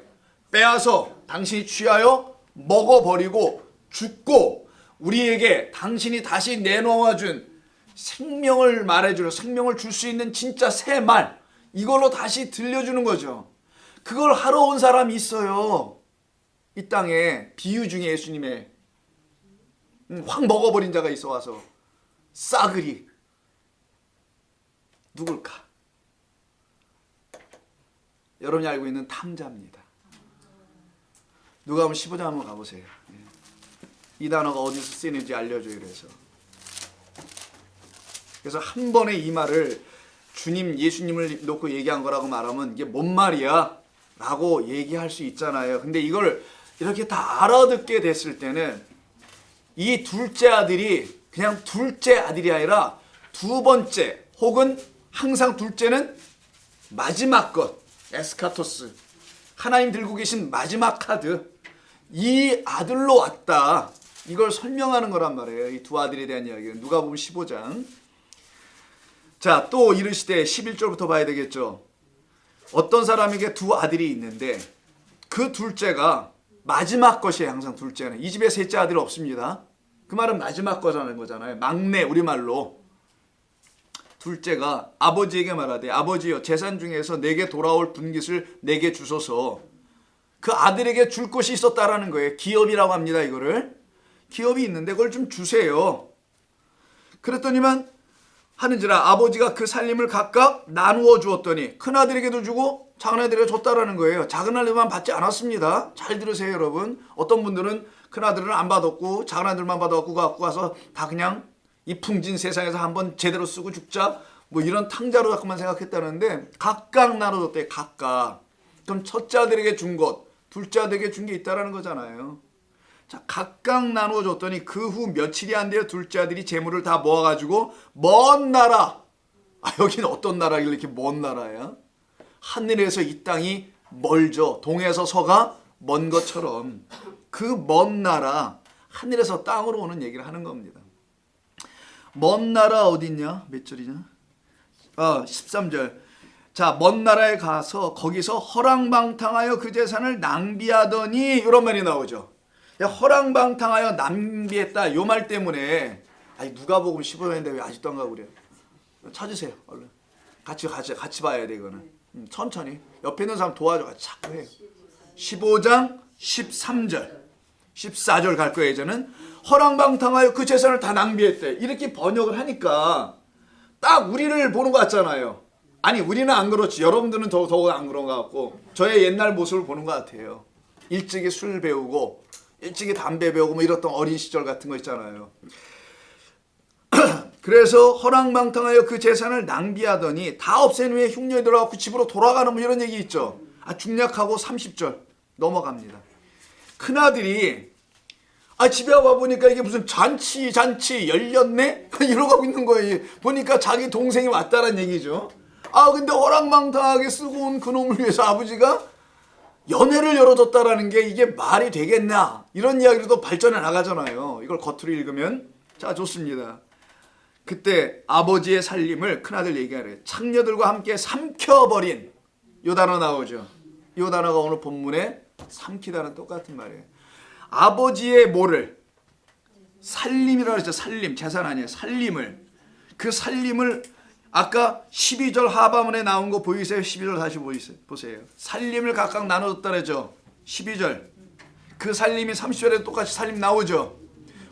빼앗아 당신이 취하여 먹어버리고 죽고 우리에게 당신이 다시 내놓아준 생명을 말해주는, 생명을 줄 수 있는 진짜 새 말, 이걸로 다시 들려주는 거죠. 그걸 하러 온 사람이 있어요. 이 땅에 비유 중에 예수님의 확 먹어버린 자가 있어 와서 싸그리. 누굴까? 여러분이 알고 있는 탕자입니다. 누가복음 15장 한번 가보세요. 이 단어가 어디서 쓰이는지 알려줘요. 그래서 한 번에 이 말을 주님 예수님을 놓고 얘기한 거라고 말하면 이게 뭔 말이야? 라고 얘기할 수 있잖아요. 근데 이걸 이렇게 다 알아듣게 됐을 때는 이 둘째 아들이 그냥 둘째 아들이 아니라 두 번째, 혹은 항상 둘째는 마지막 것, 에스카토스, 하나님 들고 계신 마지막 카드, 이 아들로 왔다. 이걸 설명하는 거란 말이에요. 이 두 아들에 대한 이야기는 누가복음 15장. 자, 또 이르시되 11절부터 봐야 되겠죠. 어떤 사람에게 두 아들이 있는데 그 둘째가 마지막 것이에요. 항상 둘째는. 이 집에 셋째 아들 없습니다. 그 말은 마지막 거라는 거잖아요. 막내, 우리말로. 둘째가 아버지에게 말하되 아버지여 재산 중에서 내게 돌아올 분깃을 내게 주소서. 그 아들에게 줄 것이 있었다라는 거예요. 기업이라고 합니다. 이거를. 기업이 있는데 그걸 좀 주세요. 그랬더니만 하는지라 아버지가 그 살림을 각각 나누어 주었더니 큰아들에게도 주고 작은아들에게 줬다라는 거예요. 작은아들만 받지 않았습니다. 잘 들으세요, 여러분. 어떤 분들은 큰아들은 안 받았고 작은아들만 받아갖고 갖고 가서 다 그냥 이 풍진 세상에서 한번 제대로 쓰고 죽자, 뭐 이런 탕자로 자꾸만 생각했다는데 각각 나눠줬대요. 각각. 그럼 첫째 아들에게 준 것, 둘째 아들에게 준 게 있다라는 거잖아요. 자, 각각 나누어 줬더니 그 후 며칠이 안 돼요. 둘째 아들이 재물을 다 모아가지고 먼 나라, 여기는 어떤 나라길래 이렇게 먼 나라야? 하늘에서 이 땅이 멀죠. 동에서 서가 먼 것처럼 그 먼 나라, 하늘에서 땅으로 오는 얘기를 하는 겁니다. 먼 나라 어딨냐? 몇 절이냐? 13절. 자, 먼 나라에 가서 거기서 허랑방탕하여 그 재산을 낭비하더니, 이런 말이 나오죠. 야, 허랑방탕하여 낭비했다. 요 말 때문에 누가복음 15장인데 왜 아직도 안 가고 그래요? 찾으세요. 얼른. 같이 봐야 돼 이거는. 천천히. 옆에 있는 사람 도와줘. 자꾸 해. 15장 13절. 14절 갈 거예요. 이제는 허랑방탕하여 그 재산을 다 낭비했대. 이렇게 번역을 하니까 딱 우리를 보는 것 같잖아요. 아니, 우리는 안 그렇지. 여러분들은 더욱 안 그런 것 같고 저의 옛날 모습을 보는 것 같아요. 일찍이 술 배우고 일찍이 담배 배우고 뭐 이랬던 어린 시절 같은 거 있잖아요. 그래서 허랑방탕하여 그 재산을 낭비하더니 다 없앤 후에 흉년이 들어가고 집으로 돌아가는 뭐 이런 얘기 있죠. 중략하고 30절 넘어갑니다. 큰아들이 집에 와보니까 이게 무슨 잔치 열렸네? 이러고 있는 거예요. 보니까 자기 동생이 왔다는 얘기죠. 근데 허랑방탕하게 쓰고 온 그놈을 위해서 아버지가 연회를 열어줬다라는 게 이게 말이 되겠나? 이런 이야기로도 발전해 나가잖아요. 이걸 겉으로 읽으면. 자, 좋습니다. 그때 아버지의 살림을 큰아들 얘기하래요. 창녀들과 함께 삼켜버린, 요 단어 나오죠. 요 단어가 오늘 본문에 삼키다는 똑같은 말이에요. 아버지의 뭐를? 살림이라고 했죠. 살림, 재산 아니에요. 살림을. 그 살림을 아까 12절 하반문에 나온 거 보이세요? 12절 다시 보세요. 살림을 각각 나눠줬다 그랬죠. 12절. 그 살림이 30절에도 똑같이 살림 나오죠.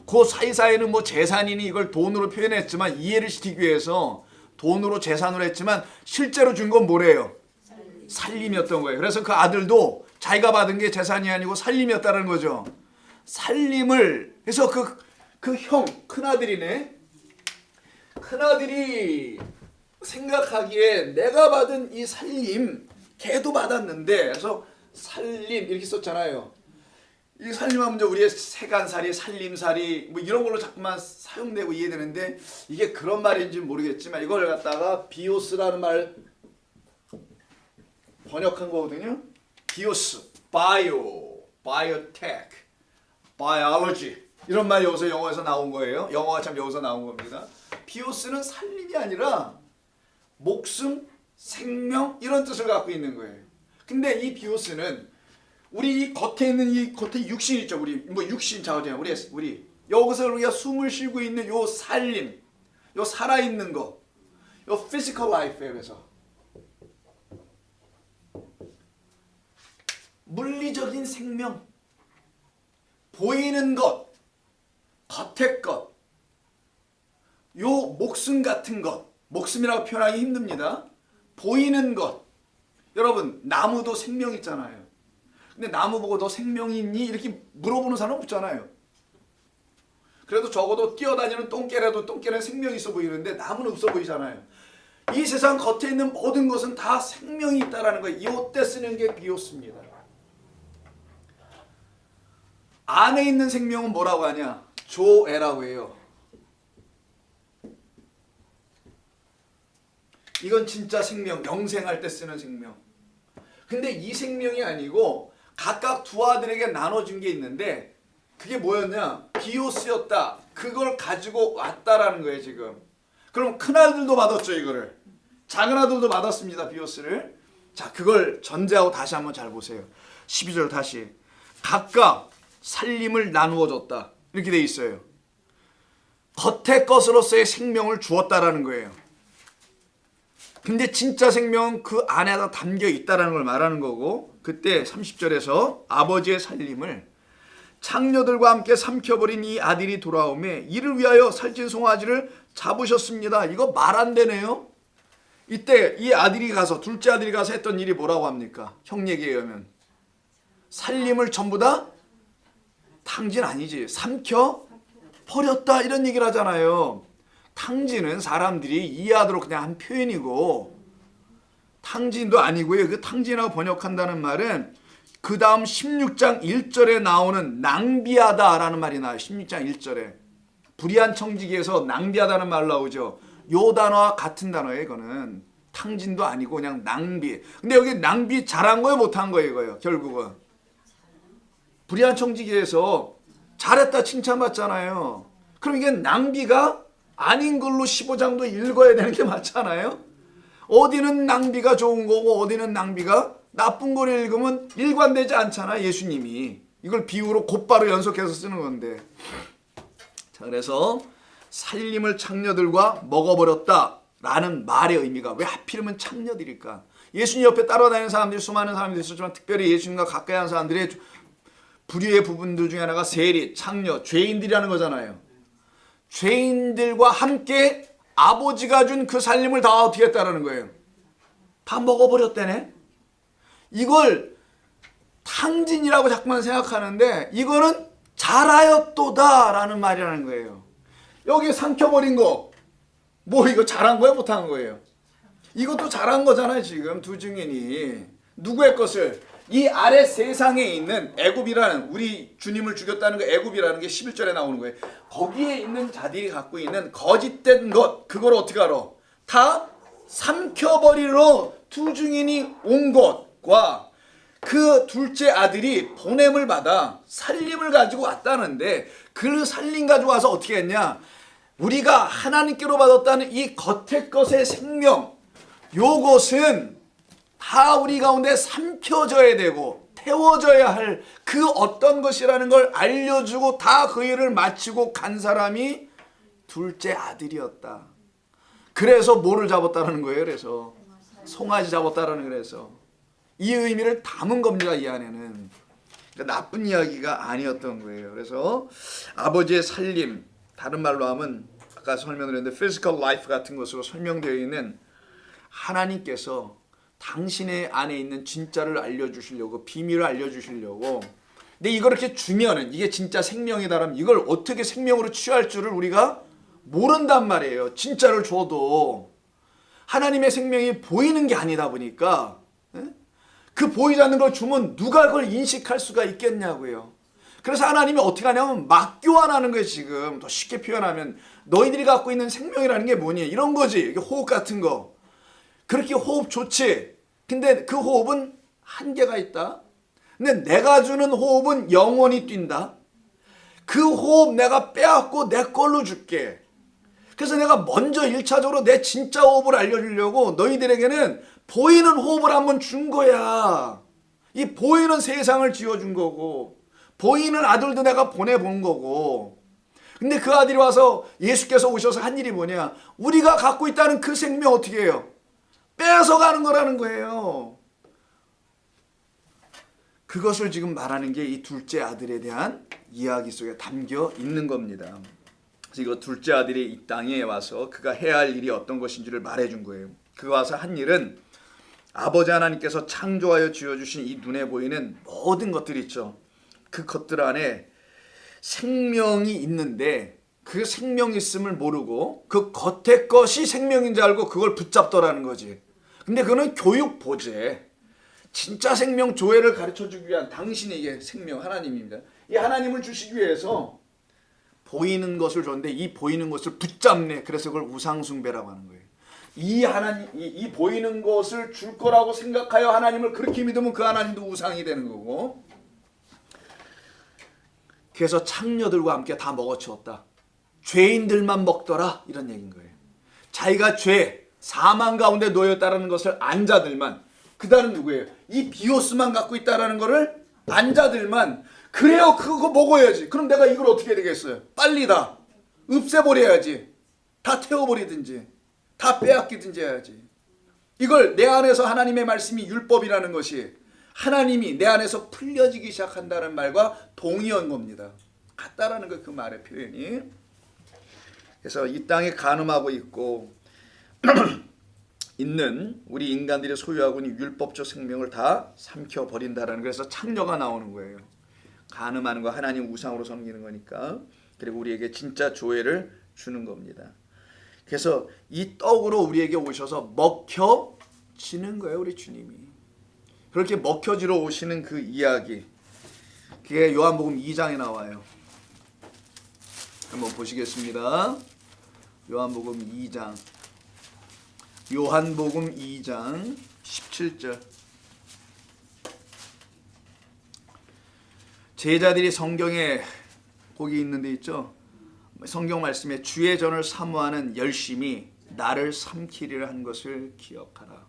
그 사이사이는 뭐 재산이니 이걸 돈으로 표현했지만 이해를 시키기 위해서 돈으로 재산으로 했지만 실제로 준 건 뭐래요? 살림이었던 거예요. 그래서 그 아들도 자기가 받은 게 재산이 아니고 살림이었다는 거죠. 살림을 해서 그 형 큰아들이네. 큰아들이 생각하기에 내가 받은 이 살림 걔도 받았는데 그래서 살림 이렇게 썼잖아요. 이 살림하면 이제 우리의 세간살이 살림살이 뭐 이런 걸로 자꾸만 사용되고 이해되는데 이게 그런 말인지 모르겠지만 이걸 갖다가 비오스라는 말 번역한 거거든요. 비오스, 바이오, 바이오텍, 바이올로지 이런 말이 여기서 영어에서 나온 거예요. 영어가 참 여기서 나온 겁니다. 비오스는 살림이 아니라 목숨, 생명 이런 뜻을 갖고 있는 거예요. 근데 이 비오스는 우리 이 겉에 있는 이 겉에 육신 있죠. 우리 뭐 육신 자오잖아요. 우리 여기서 우리가 숨을 쉬고 있는 요 살림, 요 살아 있는 거, 요 physical life에 그래서 물리적인 생명, 보이는 것, 겉의 것, 요 목숨 같은 것, 목숨이라고 표현하기 힘듭니다. 보이는 것. 여러분 나무도 생명 있잖아요. 근데 나무 보고 너 생명이 있니? 이렇게 물어보는 사람 없잖아요. 그래도 적어도 뛰어다니는 똥개라도 똥개는 생명이 있어 보이는데 나무는 없어 보이잖아요. 이 세상 겉에 있는 모든 것은 다 생명이 있다라는 거예요. 이때 쓰는 게 비오스입니다. 안에 있는 생명은 뭐라고 하냐? 조에라고 해요. 이건 진짜 생명, 영생할 때 쓰는 생명. 근데 이 생명이 아니고 각각 두 아들에게 나눠준 게 있는데 그게 뭐였냐? 비오스였다. 그걸 가지고 왔다라는 거예요 지금. 그럼 큰아들도 받았죠 이거를. 작은아들도 받았습니다 비오스를. 자 그걸 전제하고 다시 한번 잘 보세요. 12절 다시. 각각 살림을 나누어 줬다. 이렇게 돼 있어요. 겉의 것으로서의 생명을 주었다라는 거예요. 근데 진짜 생명은 그 안에다 담겨 있다라는 걸 말하는 거고 그때 30절에서 아버지의 살림을 창녀들과 함께 삼켜버린 이 아들이 돌아오매 이를 위하여 살찐 송아지를 잡으셨습니다. 이거 말 안 되네요. 이때 이 아들이 가서 둘째 아들이 가서 했던 일이 뭐라고 합니까? 형 얘기에 의하면 살림을 전부 다 탕진 아니지 삼켜 버렸다 이런 얘기를 하잖아요. 탕진은 사람들이 이해하도록 그냥 한 표현이고 탕진도 아니고요. 그 탕진이라고 번역한다는 말은 그 다음 16장 1절에 나오는 낭비하다라는 말이 나와요. 16장 1절에 불의한 청지기에서 낭비하다는 말 나오죠. 요 단어와 같은 단어예요. 이거는 탕진도 아니고 그냥 낭비. 근데 여기 낭비 잘한 거예요? 못한 거예요? 이거요. 결국은 불의한 청지기에서 잘했다 칭찬받잖아요. 그럼 이게 낭비가 아닌 걸로 15장도 읽어야 되는 게 맞잖아요. 어디는 낭비가 좋은 거고 어디는 낭비가 나쁜 걸 읽으면 일관되지 않잖아. 예수님이 이걸 비유로 곧바로 연속해서 쓰는 건데. 자 그래서 살림을 창녀들과 먹어버렸다라는 말의 의미가 왜 하필이면 창녀들일까? 예수님 옆에 따라다니는 사람들이 수많은 사람들이 있었지만 특별히 예수님과 가까이 하는 사람들의 불의의 부분들 중에 하나가 세리, 창녀, 죄인들이라는 거잖아요. 죄인들과 함께 아버지가 준 그 살림을 다 어떻게 했다라는 거예요? 다 먹어버렸다네. 이걸 탕진이라고 자꾸만 생각하는데 이거는 잘하였도다라는 말이라는 거예요. 여기 삼켜버린 거 뭐 이거 잘한 거예요? 못한 거예요? 이것도 잘한 거잖아요. 지금 두 증인이 누구의 것을 이 아래 세상에 있는 애굽이라는 우리 주님을 죽였다는 그 애굽이라는 게 11절에 나오는 거예요. 거기에 있는 자들이 갖고 있는 거짓된 것 그걸 어떻게 알아? 다 삼켜버리러 두 증인이 온 것과 그 둘째 아들이 보냄을 받아 살림을 가지고 왔다는데 그 살림 가지고 와서 어떻게 했냐? 우리가 하나님께로 받았다는 이 겉의 것의 생명 요것은 다 우리 가운데 삼켜져야 되고 태워져야 할 그 어떤 것이라는 걸 알려주고 다 그 일을 마치고 간 사람이 둘째 아들이었다. 그래서 뭐를 잡았다는 거예요? 그래서 송아지 잡았다라는 그래서 이 의미를 담은 겁니다. 이 안에는. 그러니까 나쁜 이야기가 아니었던 거예요. 그래서 아버지의 살림, 다른 말로 하면 아까 설명드렸는데 physical life 같은 것으로 설명되어 있는 하나님께서 당신의 안에 있는 진짜를 알려주시려고, 비밀을 알려주시려고. 근데 이걸 이렇게 주면은 이게 진짜 생명이다라면 이걸 어떻게 생명으로 취할 줄을 우리가 모른단 말이에요. 진짜를 줘도 하나님의 생명이 보이는 게 아니다 보니까 그 보이지 않는 걸 주면 누가 그걸 인식할 수가 있겠냐고요. 그래서 하나님이 어떻게 하냐면 막 교환하는 거예요. 지금 더 쉽게 표현하면 너희들이 갖고 있는 생명이라는 게 뭐니? 이런 거지. 호흡 같은 거. 그렇게 호흡 좋지. 근데 그 호흡은 한계가 있다. 근데 내가 주는 호흡은 영원히 뛴다. 그 호흡 내가 빼앗고 내 걸로 줄게. 그래서 내가 먼저 1차적으로 내 진짜 호흡을 알려주려고 너희들에게는 보이는 호흡을 한번 준 거야. 이 보이는 세상을 지어준 거고 보이는 아들도 내가 보내본 거고. 근데 그 아들이 와서 예수께서 오셔서 한 일이 뭐냐? 우리가 갖고 있다는 그 생명 어떻게 해요? 뺏어가는 거라는 거예요. 그것을 지금 말하는 게 이 둘째 아들에 대한 이야기 속에 담겨 있는 겁니다. 그래서 이거 둘째 아들이 이 땅에 와서 그가 해야 할 일이 어떤 것인지를 말해준 거예요. 그가 와서 한 일은 아버지 하나님께서 창조하여 지어주신 이 눈에 보이는 모든 것들이 있죠. 그 것들 안에 생명이 있는데 그 생명이 있음을 모르고 그 겉에 것이 생명인 줄 알고 그걸 붙잡더라는 거지. 근데 그거는 교육 보제. 진짜 생명 조회를 가르쳐주기 위한 당신이 이게 생명 하나님입니다. 이 하나님을 주시기 위해서 보이는 것을 줬는데 이 보이는 것을 붙잡네. 그래서 그걸 우상숭배라고 하는 거예요. 이 하나님, 이 보이는 것을 줄 거라고 생각하여 하나님을 그렇게 믿으면 그 하나님도 우상이 되는 거고. 그래서 창녀들과 함께 다 먹어치웠다. 죄인들만 먹더라 이런 얘기인 거예요. 자기가 죄, 사망 가운데 놓였다는 것을 안 자들만, 그 다른 누구예요? 이 비오스만 갖고 있다는 거를 안 자들만, 그래요 그거 먹어야지. 그럼 내가 이걸 어떻게 되겠어요? 빨리 다 없애버려야지. 다 태워버리든지 다 빼앗기든지 해야지. 이걸 내 안에서 하나님의 말씀이 율법이라는 것이 하나님이 내 안에서 풀려지기 시작한다는 말과 동의한 겁니다. 같다라는 거 그 말의 표현이. 그래서 이 땅에 간음하고 있고 있는 우리 인간들이 소유하고 있는 율법적 생명을 다 삼켜버린다라는, 그래서 창녀가 나오는 거예요. 간음하는 거 하나님 우상으로 섬기는 거니까. 그리고 우리에게 진짜 조회를 주는 겁니다. 그래서 이 떡으로 우리에게 오셔서 먹혀지는 거예요. 우리 주님이 그렇게 먹혀지러 오시는 그 이야기, 그게 요한복음 2장에 나와요. 한번 보시겠습니다. 요한복음 2장 17절. 제자들이 성경에 거기 있는 데 있죠. 성경 말씀에 주의 전을 사모하는 열심이 나를 삼키리라 한 것을 기억하라.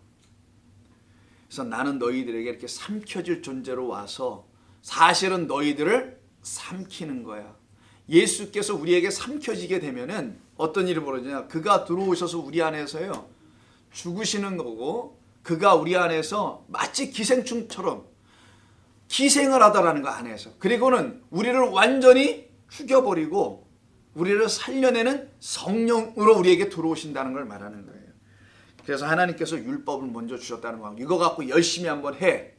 그래서 나는 너희들에게 이렇게 삼켜질 존재로 와서 사실은 너희들을 삼키는 거야. 예수께서 우리에게 삼켜지게 되면은 어떤 일이 벌어지냐? 그가 들어오셔서 우리 안에서요 죽으시는 거고, 그가 우리 안에서 마치 기생충처럼 기생을 하다라는 거 안에서, 그리고는 우리를 완전히 죽여버리고 우리를 살려내는 성령으로 우리에게 들어오신다는 걸 말하는 거예요. 그래서 하나님께서 율법을 먼저 주셨다는 거예요. 이거 갖고 열심히 한번 해.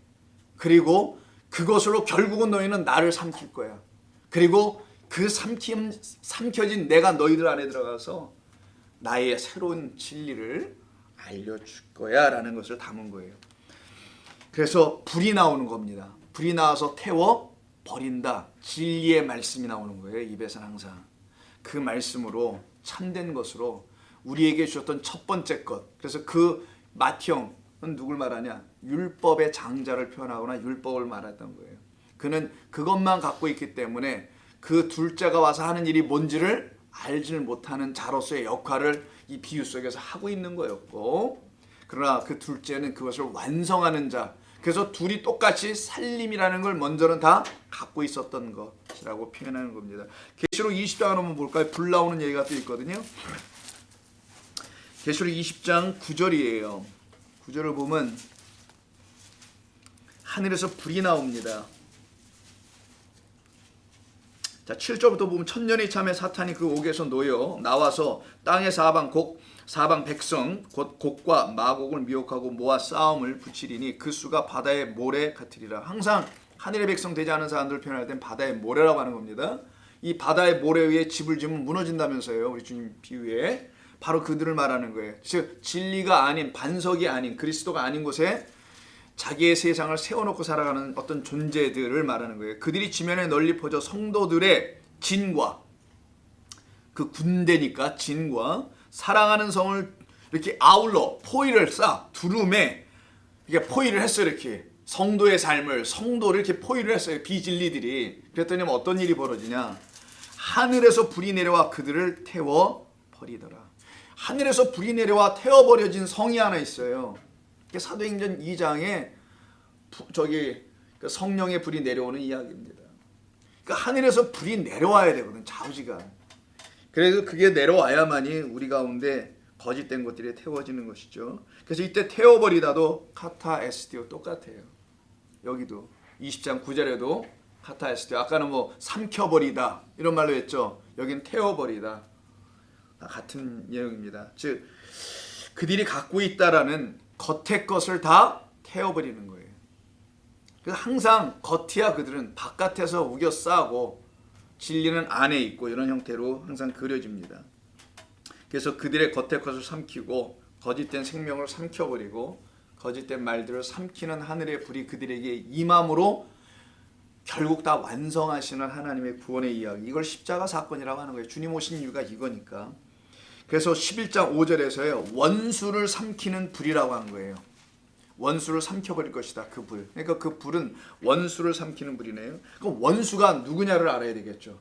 그리고 그것으로 결국은 너희는 나를 삼킬 거야. 그리고 그 삼켜진 내가 너희들 안에 들어가서 나의 새로운 진리를 알려줄 거야 라는 것을 담은 거예요. 그래서 불이 나오는 겁니다. 불이 나와서 태워 버린다. 진리의 말씀이 나오는 거예요. 입에서는 항상 그 말씀으로, 참된 것으로 우리에게 주셨던 첫 번째 것. 그래서 그 맏형은 누굴 말하냐? 율법의 장자를 표현하거나 율법을 말했던 거예요. 그는 그것만 갖고 있기 때문에 그 둘째가 와서 하는 일이 뭔지를 알지를 못하는 자로서의 역할을 이 비유 속에서 하고 있는 거였고, 그러나 그 둘째는 그것을 완성하는 자. 그래서 둘이 똑같이 살림이라는 걸 먼저는 다 갖고 있었던 것이라고 표현하는 겁니다. 계시록 20장 한번 볼까요? 불 나오는 얘기가 또 있거든요. 계시록 20장 9절이에요. 9절을 보면 하늘에서 불이 나옵니다. 자, 7절부터 보면 천년이 참에 사탄이 그 옥에서 놓여 나와서 땅의 사방 백성 곧 곡과 마곡을 미혹하고 모아 싸움을 붙이리니 그 수가 바다의 모래 같으리라. 항상 하늘의 백성 되지 않은 사람들을 표현할 땐 바다의 모래라고 하는 겁니다. 이 바다의 모래 위에 집을 지으면 무너진다면서요. 우리 주님 비유에 바로 그들을 말하는 거예요. 즉 진리가 아닌, 반석이 아닌, 그리스도가 아닌 곳에 자기의 세상을 세워놓고 살아가는 어떤 존재들을 말하는 거예요. 그들이 지면에 널리 퍼져 성도들의 진과, 그 군대니까 진과 사랑하는 성을 이렇게 아울러 포위를 싹 두루매 이게 포위를 했어요. 이렇게 성도의 삶을, 성도를 이렇게 포위를 했어요. 비진리들이. 그랬더니 어떤 일이 벌어지냐, 하늘에서 불이 내려와 그들을 태워 버리더라. 하늘에서 불이 내려와 태워버려진 성이 하나 있어요. 사도행전 2장에 성령의 불이 내려오는 이야기입니다. 그러니까 하늘에서 불이 내려와야 되거든, 좌우지간. 그래서 그게 내려와야만이 우리 가운데 거짓된 것들이 태워지는 것이죠. 그래서 이때 태워버리다도 카타 에스티오 똑같아요. 여기도 20장 9절에도 카타 에스티오, 아까는 뭐 삼켜버리다 이런 말로 했죠. 여기는 태워버리다. 다 같은 내용입니다. 즉 그들이 갖고 있다라는 겉의 것을 다 태워버리는 거예요. 그래서 항상 겉이야 그들은 바깥에서 우겨싸고 진리는 안에 있고 이런 형태로 항상 그려집니다. 그래서 그들의 겉의 것을 삼키고 거짓된 생명을 삼켜버리고 거짓된 말들을 삼키는 하늘의 불이 그들에게 임함으로 결국 다 완성하시는 하나님의 구원의 이야기, 이걸 십자가 사건이라고 하는 거예요. 주님 오신 이유가 이거니까. 그래서 11장 5절에서요 원수를 삼키는 불이라고 한 거예요. 원수를 삼켜버릴 것이다, 그 불. 그러니까 그 불은 원수를 삼키는 불이네요. 그럼 원수가 누구냐를 알아야 되겠죠.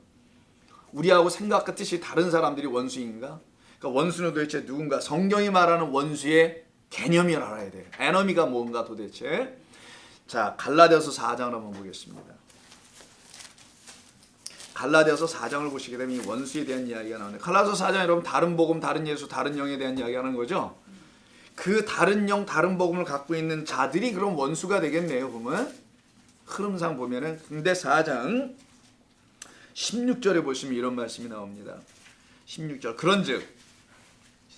우리하고 생각과 뜻이 다른 사람들이 원수인가? 그러니까 원수는 도대체 누군가? 성경이 말하는 원수의 개념을 알아야 돼요. 에너미가 뭔가 도대체. 자, 갈라디아서 4장을 한번 보겠습니다. 갈라디아서 4장을 보시게 되면 이 원수에 대한 이야기가 나오네요. 갈라디아서 4장 여러분 다른 복음, 다른 예수, 다른 영에 대한 이야기하는 거죠. 그 다른 영, 다른 복음을 갖고 있는 자들이 그럼 원수가 되겠네요. 보면 흐름상 보면은. 근데 4장 16절에 보시면 이런 말씀이 나옵니다. 16절 그런즉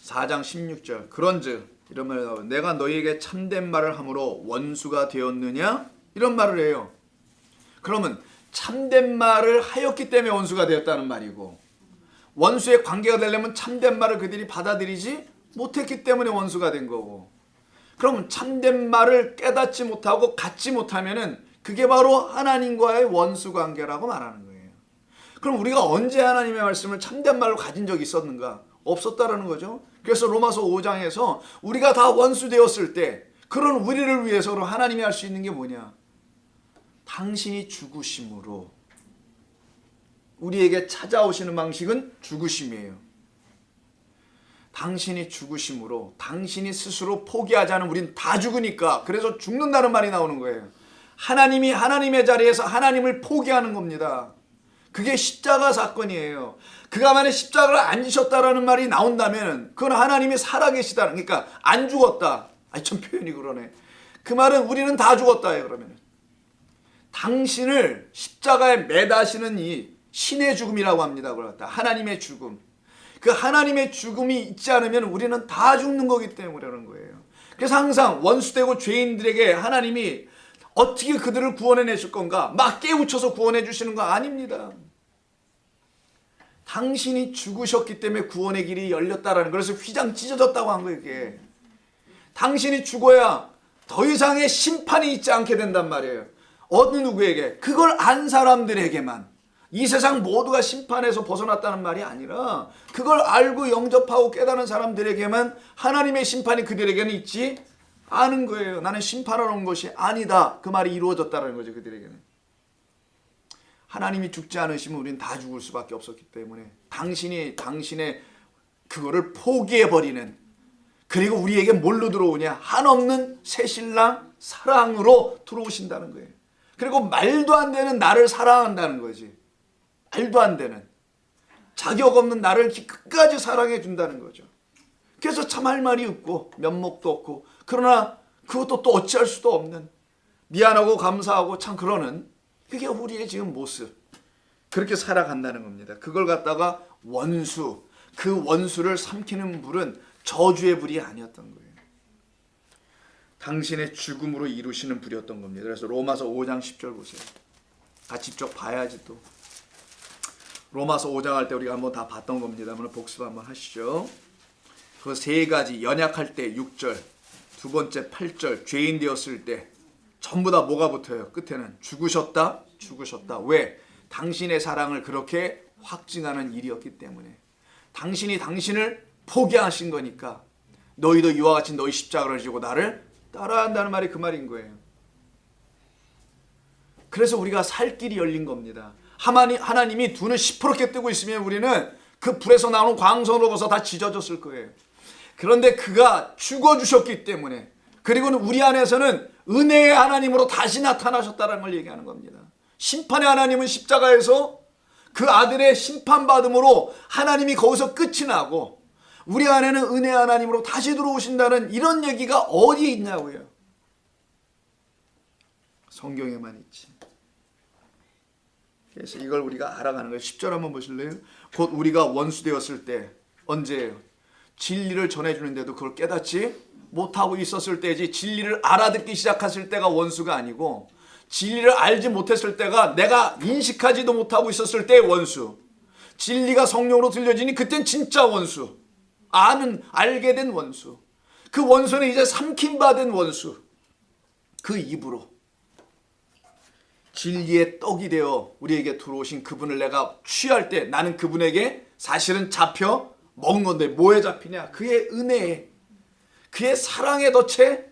4장 16절 그런즉 이런 말이 나와요. 내가 너희에게 참된 말을 함으로 원수가 되었느냐? 이런 말을 해요. 그러면 참된 말을 하였기 때문에 원수가 되었다는 말이고, 원수의 관계가 되려면 참된 말을 그들이 받아들이지 못했기 때문에 원수가 된 거고, 그러면 참된 말을 깨닫지 못하고 갖지 못하면은 그게 바로 하나님과의 원수 관계라고 말하는 거예요. 그럼 우리가 언제 하나님의 말씀을 참된 말로 가진 적이 있었는가? 없었다라는 거죠. 그래서 로마서 5장에서 우리가 다 원수 되었을 때 그런 우리를 위해서 하나님이 할 수 있는 게 뭐냐? 당신이 죽으심으로, 우리에게 찾아오시는 방식은 죽으심이에요. 당신이 죽으심으로, 당신이 스스로 포기하지 않으면 우린 다 죽으니까, 그래서 죽는다는 말이 나오는 거예요. 하나님이 하나님의 자리에서 하나님을 포기하는 겁니다. 그게 십자가 사건이에요. 그가 만약 십자가를 안 지셨다라는 말이 나온다면 그건 하나님이 살아계시다는, 그러니까 안 죽었다. 아니 좀 표현이 그러네. 그 말은 우리는 다 죽었다예요. 그러면 당신을 십자가에 매다시는 이 신의 죽음이라고 합니다. 그렇다. 하나님의 죽음. 그 하나님의 죽음이 있지 않으면 우리는 다 죽는 거기 때문에 그러는 거예요. 그래서 항상 원수되고 죄인들에게 하나님이 어떻게 그들을 구원해 내실 건가? 막 깨우쳐서 구원해 주시는 거 아닙니다. 당신이 죽으셨기 때문에 구원의 길이 열렸다라는, 그래서 휘장 찢어졌다고 한 거예요. 이게 당신이 죽어야 더 이상의 심판이 있지 않게 된단 말이에요. 어느 누구에게? 그걸 안 사람들에게만. 이 세상 모두가 심판에서 벗어났다는 말이 아니라 그걸 알고 영접하고 깨닫는 사람들에게만 하나님의 심판이 그들에게는 있지 않은 거예요. 나는 심판하러 온 것이 아니다. 그 말이 이루어졌다는 거죠. 그들에게는. 하나님이 죽지 않으시면 우리는 다 죽을 수밖에 없었기 때문에 당신이 당신의 그거를 포기해버리는, 그리고 우리에게 뭘로 들어오냐? 한없는 새신랑 사랑으로 들어오신다는 거예요. 그리고 말도 안 되는 나를 사랑한다는 거지. 말도 안 되는, 자격 없는 나를 끝까지 사랑해 준다는 거죠. 그래서 참 할 말이 없고 면목도 없고, 그러나 그것도 또 어찌할 수도 없는, 미안하고 감사하고 참 그러는, 그게 우리의 지금 모습. 그렇게 살아간다는 겁니다. 그걸 갖다가 원수, 그 원수를 삼키는 불은 저주의 불이 아니었던 거예요. 당신의 죽음으로 이루시는 불이었던 겁니다. 그래서 로마서 5장 10절 보세요. 같이 직접 봐야지 또. 로마서 5장 할 때 우리가 한번 다 봤던 겁니다. 한번 복습 한번 하시죠. 그 세 가지, 연약할 때 6절, 두 번째 8절, 죄인 되었을 때, 전부 다 뭐가 붙어요? 끝에는 죽으셨다, 죽으셨다. 왜? 당신의 사랑을 그렇게 확증하는 일이었기 때문에. 당신이 당신을 포기하신 거니까 너희도 이와 같이 너희 십자가를 지고 나를 따라한다는 말이 그 말인 거예요. 그래서 우리가 살 길이 열린 겁니다. 하나님이 두 눈 시퍼렇게 뜨고 있으면 우리는 그 불에서 나오는 광선으로 벗어 다 지져졌을 거예요. 그런데 그가 죽어주셨기 때문에, 그리고는 우리 안에서는 은혜의 하나님으로 다시 나타나셨다는 걸 얘기하는 겁니다. 심판의 하나님은 십자가에서 그 아들의 심판받음으로 하나님이 거기서 끝이 나고, 우리 안에는 은혜의 하나님으로 다시 들어오신다는 이런 얘기가 어디에 있냐고요. 성경에만 있지. 그래서 이걸 우리가 알아가는 거예요. 10절 한번 보실래요? 곧 우리가 원수 되었을 때, 언제예요? 진리를 전해주는데도 그걸 깨닫지 못하고 있었을 때지, 진리를 알아듣기 시작했을 때가 원수가 아니고, 진리를 알지 못했을 때가, 내가 인식하지도 못하고 있었을 때의 원수. 진리가 성령으로 들려지니 그땐 진짜 원수. 알게 된 원수. 그 원수는 이제 삼킴받은 원수. 그 입으로 진리의 떡이 되어 우리에게 들어오신 그분을 내가 취할 때, 나는 그분에게 사실은 잡혀 먹는 건데, 뭐에 잡히냐? 그의 은혜에, 그의 사랑에 덫에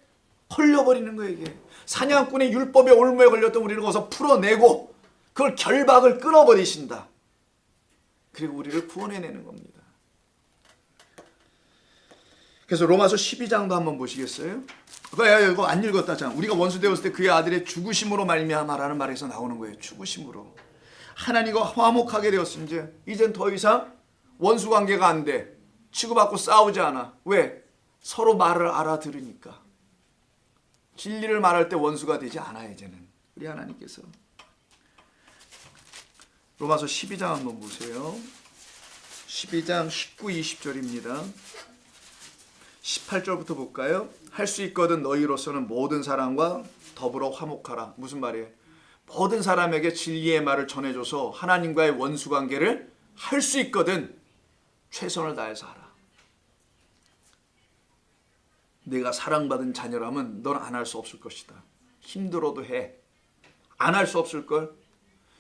걸려버리는 거예요. 이게 사냥꾼의 율법의 올무에 걸렸던 우리를 거기서 풀어내고 그걸 결박을 끊어버리신다. 그리고 우리를 구원해내는 겁니다. 그래서 로마서 12장도 한번 보시겠어요? 이거 안 읽었다잖아. 우리가 원수 되었을 때 그의 아들의 죽으심으로 말미암아라는 말에서 나오는 거예요. 죽으심으로. 하나님과 화목하게 되었으니 이젠 더 이상 원수 관계가 안 돼. 치고받고 싸우지 않아. 왜? 서로 말을 알아들으니까. 진리를 말할 때 원수가 되지 않아. 이제는 우리 하나님께서. 로마서 12장 한번 보세요. 12장 19, 20절입니다. 18절부터 볼까요? 할 수 있거든 너희로서는 모든 사람과 더불어 화목하라. 무슨 말이에요? 모든 사람에게 진리의 말을 전해줘서 하나님과의 원수 관계를 할 수 있거든 최선을 다해서 하라. 내가 사랑받은 자녀라면 넌 안 할 수 없을 것이다. 힘들어도 해. 안 할 수 없을걸?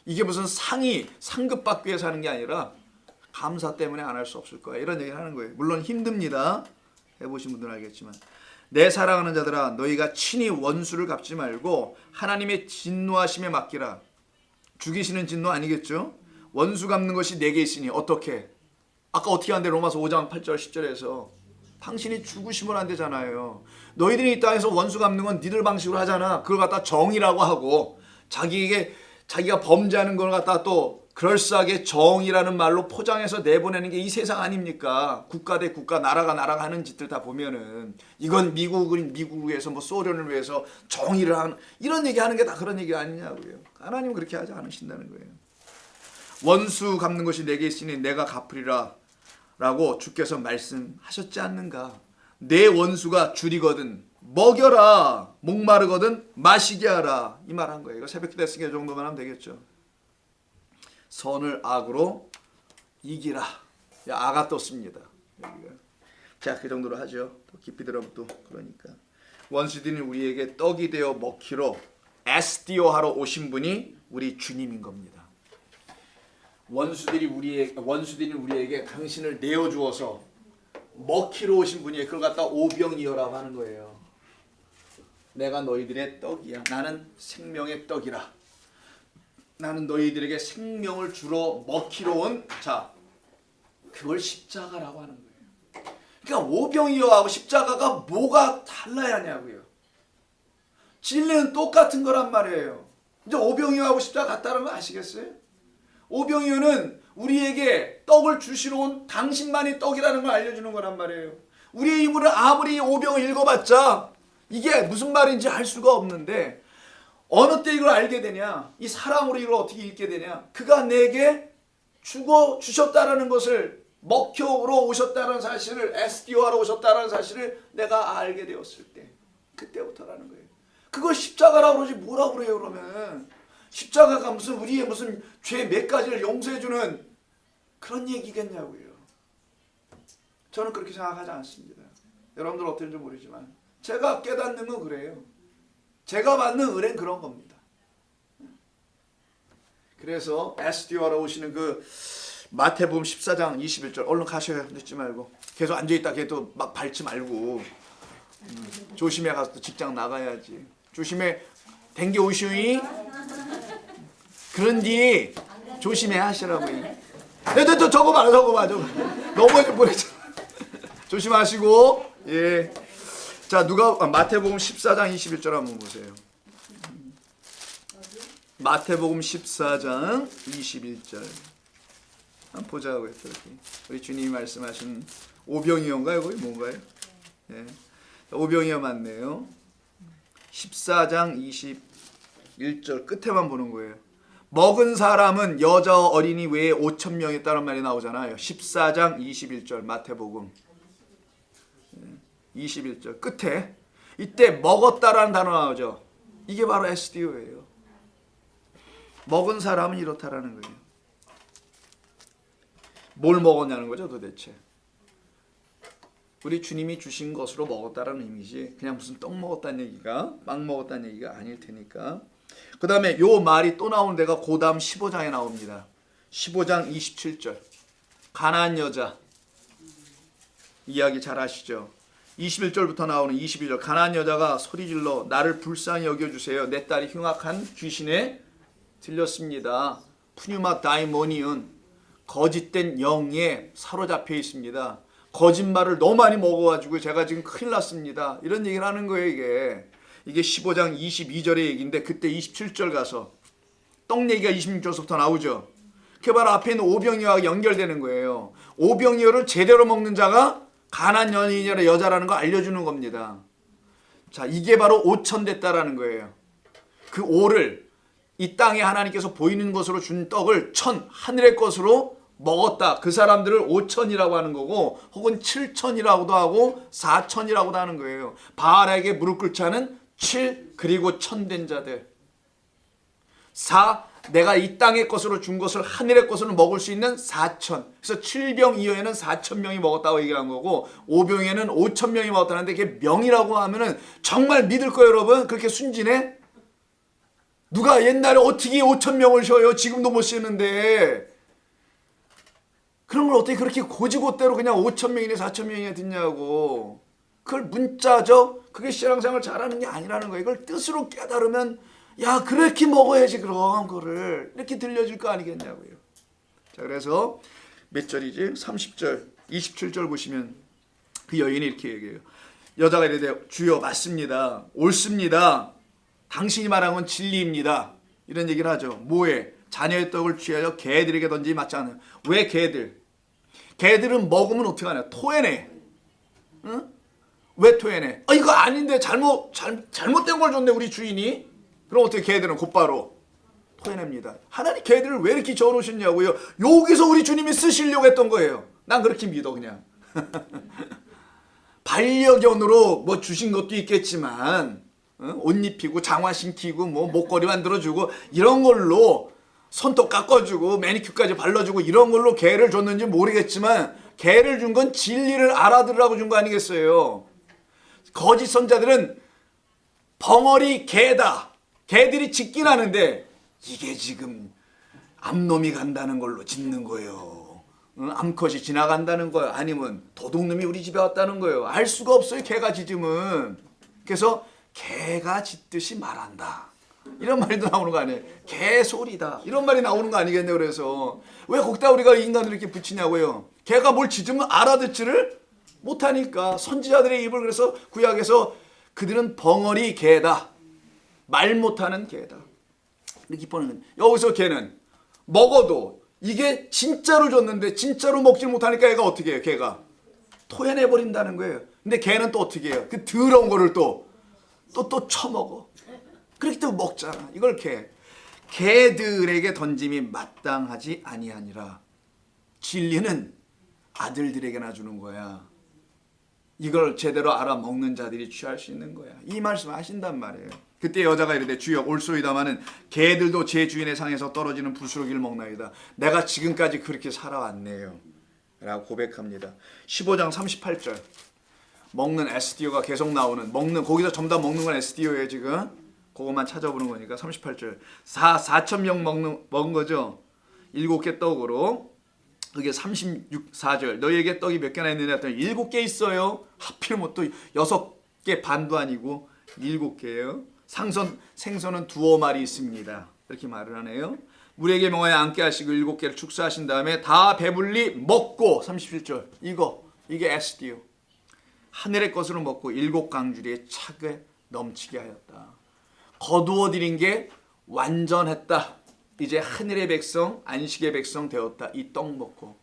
이게 무슨 상급 받기 위해서 하는 게 아니라 감사 때문에 안 할 수 없을 거야. 이런 얘기를 하는 거예요. 물론 힘듭니다. 해보신 분들은 알겠지만, 내 사랑하는 자들아 너희가 친히 원수를 갚지 말고 하나님의 진노하심에 맡기라. 죽이시는 진노 아니겠죠? 원수 갚는 것이 내게 있으니 어떻게? 아까 어떻게 하는데 로마서 5장 8절 10절에서 당신이 죽으시면 안 되잖아요. 너희들이 이 땅에서 원수 갚는 건 니들 방식으로 하잖아. 그걸 갖다 정의라고 하고 자기가 범죄하는 걸 갖다 또 그럴싸하게 정의라는 말로 포장해서 내보내는 게 이 세상 아닙니까? 국가 대 국가, 나라가 하는 짓들 다 보면은 이건 미국을 위해서 뭐 소련을 위해서 정의를 하는 이런 얘기하는 게 다 그런 얘기 아니냐고요. 하나님은 그렇게 하지 않으신다는 거예요. 원수 갚는 것이 내게 있으니 내가 갚으리라 라고 주께서 말씀하셨지 않는가? 내 원수가 줄이거든 먹여라, 목마르거든 마시게 하라, 이 말 한 거예요. 이거 새벽 기도 했으니까 이 정도만 하면 되겠죠. 선을 악으로 이기라. 아가토스입니다. 자, 그 정도로 하죠. 또 깊이 들어가면 또 그러니까 원수들이 우리에게 떡이 되어 먹히러 에스디오 하러 오신 분이 우리 주님인 겁니다. 원수들이 우리에게 당신을 내어주어서 먹히러 오신 분이 그걸 갖다 오병이어라고 하는 거예요. 내가 너희들의 떡이야. 나는 생명의 떡이라. 나는 너희들에게 생명을 주러 먹히러 온 자, 그걸 십자가라고 하는 거예요. 그러니까 오병이어하고 십자가가 뭐가 달라야 하냐고요. 진리는 똑같은 거란 말이에요. 이제 오병이어하고 십자가 같다는 거 아시겠어요? 오병이어는 우리에게 떡을 주시러 온 당신만이 떡이라는 걸 알려주는 거란 말이에요. 우리의 힘으로 아무리 오병을 읽어봤자 이게 무슨 말인지 알 수가 없는데 어느 때 이걸 알게 되냐? 이 사랑으로 이걸 어떻게 읽게 되냐? 그가 내게 죽어 주셨다라는 것을 먹혀오러 오셨다는 사실을 SDO하러 오셨다는 사실을 내가 알게 되었을 때 그때부터라는 거예요. 그걸 십자가라고 그러지 뭐라고 그래요 그러면. 십자가가 무슨 우리의 무슨 죄 몇 가지를 용서해주는 그런 얘기겠냐고요. 저는 그렇게 생각하지 않습니다. 여러분들 어떤지 모르지만 제가 깨닫는 건 그래요. 제가 받는 은혜는 그런 겁니다. 그래서 SDO하러 오시는 그 마태복음 14장 21절 얼른 가셔요. 늦지 말고 계속 앉아있다 걔도 막 밟지 말고 조심해 가서 또 직장 나가야지. 조심해 댕겨 오시오이 그런 뒤 조심해 하시라고. 또 저거 봐 저거 넘어질 뻔했잖아. 조심하시고 예. 자 누가 마태복음 14장 21절 한번 보세요. 마태복음 14장 21절 한번 보자고요. 우리 주님이 말씀하신 오병이어인가요? 거기 뭔가요? 예. 오병이어 맞네요. 14장 21절 끝에만 보는 거예요. 먹은 사람은 여자 어린이 외에 5,000명 있다는 말이 나오잖아요. 14장 21절 마태복음 21절 끝에 이때 먹었다라는 단어 나오죠. 이게 바로 SDO예요. 먹은 사람은 이렇다라는 거예요. 뭘 먹었냐는 거죠 도대체. 우리 주님이 주신 것으로 먹었다라는 의미지 그냥 무슨 떡 먹었다는 얘기가 빵 먹었다는 얘기가 아닐 테니까. 그 다음에 요 말이 또 나오는 데가 그 다음 15장에 나옵니다. 15장 27절 가나안 여자 이야기 잘 아시죠? 21절부터 나오는 22절 가나안 여자가 소리질러 나를 불쌍히 여겨주세요. 내 딸이 흉악한 귀신에 들렸습니다. 푸뉴마 다이모니온 거짓된 영에 사로잡혀 있습니다. 거짓말을 너무 많이 먹어가지고 제가 지금 큰일 났습니다. 이런 얘기를 하는 거예요. 이게 15장 22절의 얘기인데 그때 27절 가서 떡 얘기가 26절부터 나오죠. 그게 바로 앞에 있는 오병이어와 연결되는 거예요. 오병이어를 제대로 먹는 자가 가나안 여인이라 여자라는 거 알려주는 겁니다. 자, 이게 바로 5천 됐다라는 거예요. 그 오를 이 땅에 하나님께서 보이는 것으로 준 떡을 하늘의 것으로 먹었다. 그 사람들을 5천이라고 하는 거고 혹은 7천이라고도 하고 4천이라고도 하는 거예요. 바알에게 무릎 꿇지 않은 7 그리고 1,000 된 자들. 4 내가 이 땅의 것으로 준 것을 하늘의 것으로 먹을 수 있는 4천. 그래서 7병 이후에는 4,000명이 먹었다고 얘기한 거고 5병에는 5,000명이 먹었다는데 그게 명이라고 하면은 정말 믿을 거예요 여러분? 그렇게 순진해? 누가 옛날에 어떻게 5,000명을 쉬어요? 지금도 못 쉬는데 그런 걸 어떻게 그렇게 고지고대로 그냥 5,000명이나 4,000명이나 듣냐고. 그걸 문자적 그게 신앙생활 잘하는 게 아니라는 거예요. 이걸 뜻으로 깨달으면 야 그렇게 먹어야지 그럼 그거를 이렇게 들려줄 거 아니겠냐고요. 자 그래서 몇 절이지? 30절 27절 보시면 그 여인이 이렇게 얘기해요. 여자가 이래요. 주여 맞습니다. 옳습니다. 당신이 말한 건 진리입니다. 이런 얘기를 하죠. 뭐에? 자녀의 떡을 취하여 개들에게 던지지 맞지 않아요. 왜 개들? 개들은 먹으면 어떻게 하냐? 토해내. 응? 왜 토해내? 이거 아닌데 잘못된 걸 줬네 우리 주인이. 그럼 어떻게 개들은 곧바로 토해냅니다. 하나님 개들을 왜 이렇게 저어놓으셨냐고요. 여기서 우리 주님이 쓰시려고 했던 거예요. 난 그렇게 믿어 그냥. 반려견으로 뭐 주신 것도 있겠지만 옷 입히고 장화 신기고 뭐 목걸이 만들어주고 이런 걸로 손톱 깎아주고 매니큐까지 발라주고 이런 걸로 개를 줬는지 모르겠지만 개를 준 건 진리를 알아들으라고 준 거 아니겠어요. 거짓 선자들은 벙어리 개다. 개들이 짖긴 하는데 이게 지금 암놈이 간다는 걸로 짖는 거예요. 암컷이 지나간다는 거예요. 아니면 도둑놈이 우리 집에 왔다는 거예요. 알 수가 없어요. 개가 짖으면. 그래서 개가 짖듯이 말한다. 이런 말도 나오는 거 아니에요. 개소리다. 이런 말이 나오는 거 아니겠네요. 그래서 왜 거기다 우리가 인간을 이렇게 붙이냐고요. 개가 뭘 짖으면 알아듣지를 못하니까 선지자들의 입을 그래서 구약에서 그들은 벙어리 개다. 말 못하는 개다. 이렇게 보는 여기서 개는 먹어도 이게 진짜로 줬는데 진짜로 먹질 못하니까 얘가 어떻게 해요? 개가 토해내 버린다는 거예요. 근데 개는 또 어떻게 해요? 그 더러운 거를 또 처먹어. 그렇게 또 먹잖아. 이걸 개들에게 던짐이 마땅하지 아니하니라. 진리는 아들들에게나 주는 거야. 이걸 제대로 알아먹는 자들이 취할 수 있는 거야. 이 말씀 하신단 말이에요. 그때 여자가 이르되 주여 올소이다마는 개들도 제 주인의 상에서 떨어지는 부스러기를 먹나이다. 내가 지금까지 그렇게 살아왔네요 라고 고백합니다. 15장 38절 먹는 SDO가 계속 나오는, 거기서 전부 다 먹는 건 SDO예요. 지금 그것만 찾아보는 거니까. 38절 4,000명 먹은 거죠. 7개 떡으로. 그게 34절 너희에게 떡이 몇 개나 있느냐 했더니 7개 있어요. 하필 뭐 또 6개 반도 아니고 7개예요. 생선은 2마리 있습니다. 이렇게 말을 하네요. 물에게 명하여 앉게 하시고 7개를 축사하신 다음에 다 배불리 먹고 37절 이게 SDO. 하늘의 것으로 먹고 7강주리에 차게 넘치게 하였다. 거두어 드린 게 완전했다. 이제 하늘의 백성, 안식의 백성 되었다. 이 떡 먹고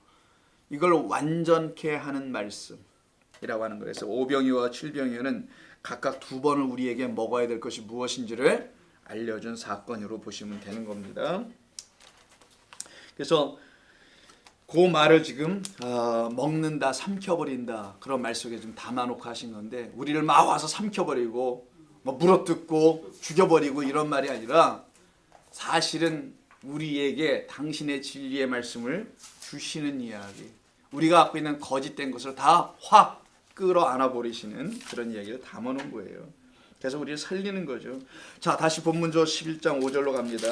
이걸 완전케 하는 말씀이라고 하는 거예요. 그래서 오병이어와 칠병이어는 각각 2번을 우리에게 먹어야 될 것이 무엇인지를 알려준 사건으로 보시면 되는 겁니다. 그래서 그 말을 지금 먹는다, 삼켜버린다 그런 말 속에 좀 담아놓고 하신 건데, 우리를 막 와서 삼켜버리고 물어뜯고 죽여버리고 이런 말이 아니라 사실은 우리에게 당신의 진리의 말씀을 주시는 이야기, 우리가 갖고 있는 거짓된 것을 다 확 끌어안아 버리시는 그런 이야기를 담아놓은 거예요. 그래서 우리를 살리는 거죠. 자, 다시 본문조 11장 5절로 갑니다.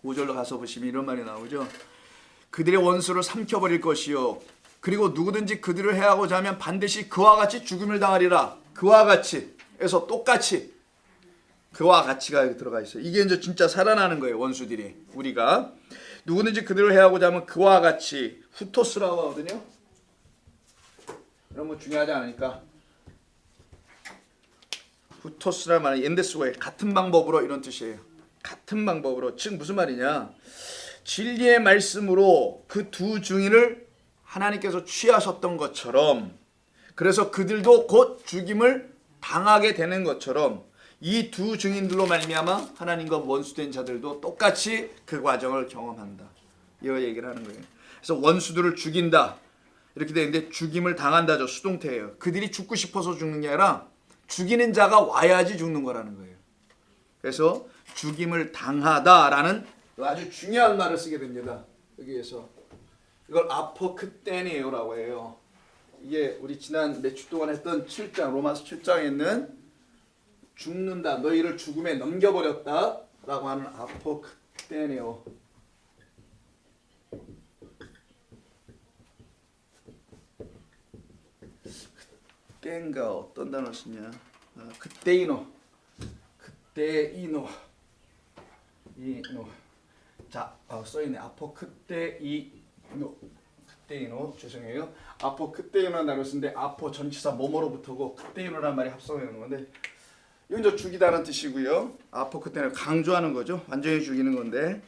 5절로 가서 보시면 이런 말이 나오죠. 그들의 원수를 삼켜버릴 것이요 그리고 누구든지 그들을 해하고자 하면 반드시 그와 같이 죽음을 당하리라. 그와 같이 해서 똑같이, 그와 같이가 여기 들어가 있어요. 이게 이제 진짜 살아나는 거예요. 원수들이, 우리가 누구든지 그들을 해하고자 하면 그와 같이, 후토스라고 하거든요. 이런 거 중요하지 않으니까 후토스라는 말은 엔데스웨이, 같은 방법으로, 이런 뜻이에요. 같은 방법으로. 즉 무슨 말이냐, 진리의 말씀으로 그 두 증인을 하나님께서 취하셨던 것처럼, 그래서 그들도 곧 죽임을 당하게 되는 것처럼 이 두 증인들로 말미암아 하나님과 원수된 자들도 똑같이 그 과정을 경험한다. 이 얘기를 하는 거예요. 그래서 원수들을 죽인다 이렇게 되는데, 죽임을 당한다죠. 수동태예요. 그들이 죽고 싶어서 죽는 게 아니라 죽이는 자가 와야지 죽는 거라는 거예요. 그래서 죽임을 당하다라는 아주 중요한 말을 쓰게 됩니다. 여기에서 이걸 아포크테네오라고 해요. 이게 우리 지난 몇 주 동안 했던 7장, 로마서 7장에 있는 죽는다, 너희를 죽음에 넘겨버렸다 라고 하는 아포크테네오. 그때인가 어떤 단어 쓰냐, 그때이노. 자, 써있네. 그때이노. 죄송해요. 그때이노라는 단어를 쓰는데, 전치사 뭐뭐로부터고 그때이노라는 말이 합성해 놓은 건데, 이건 저 죽이다는 뜻이고요. 그때는 강조하는 거죠. 완전히 죽이는 건데,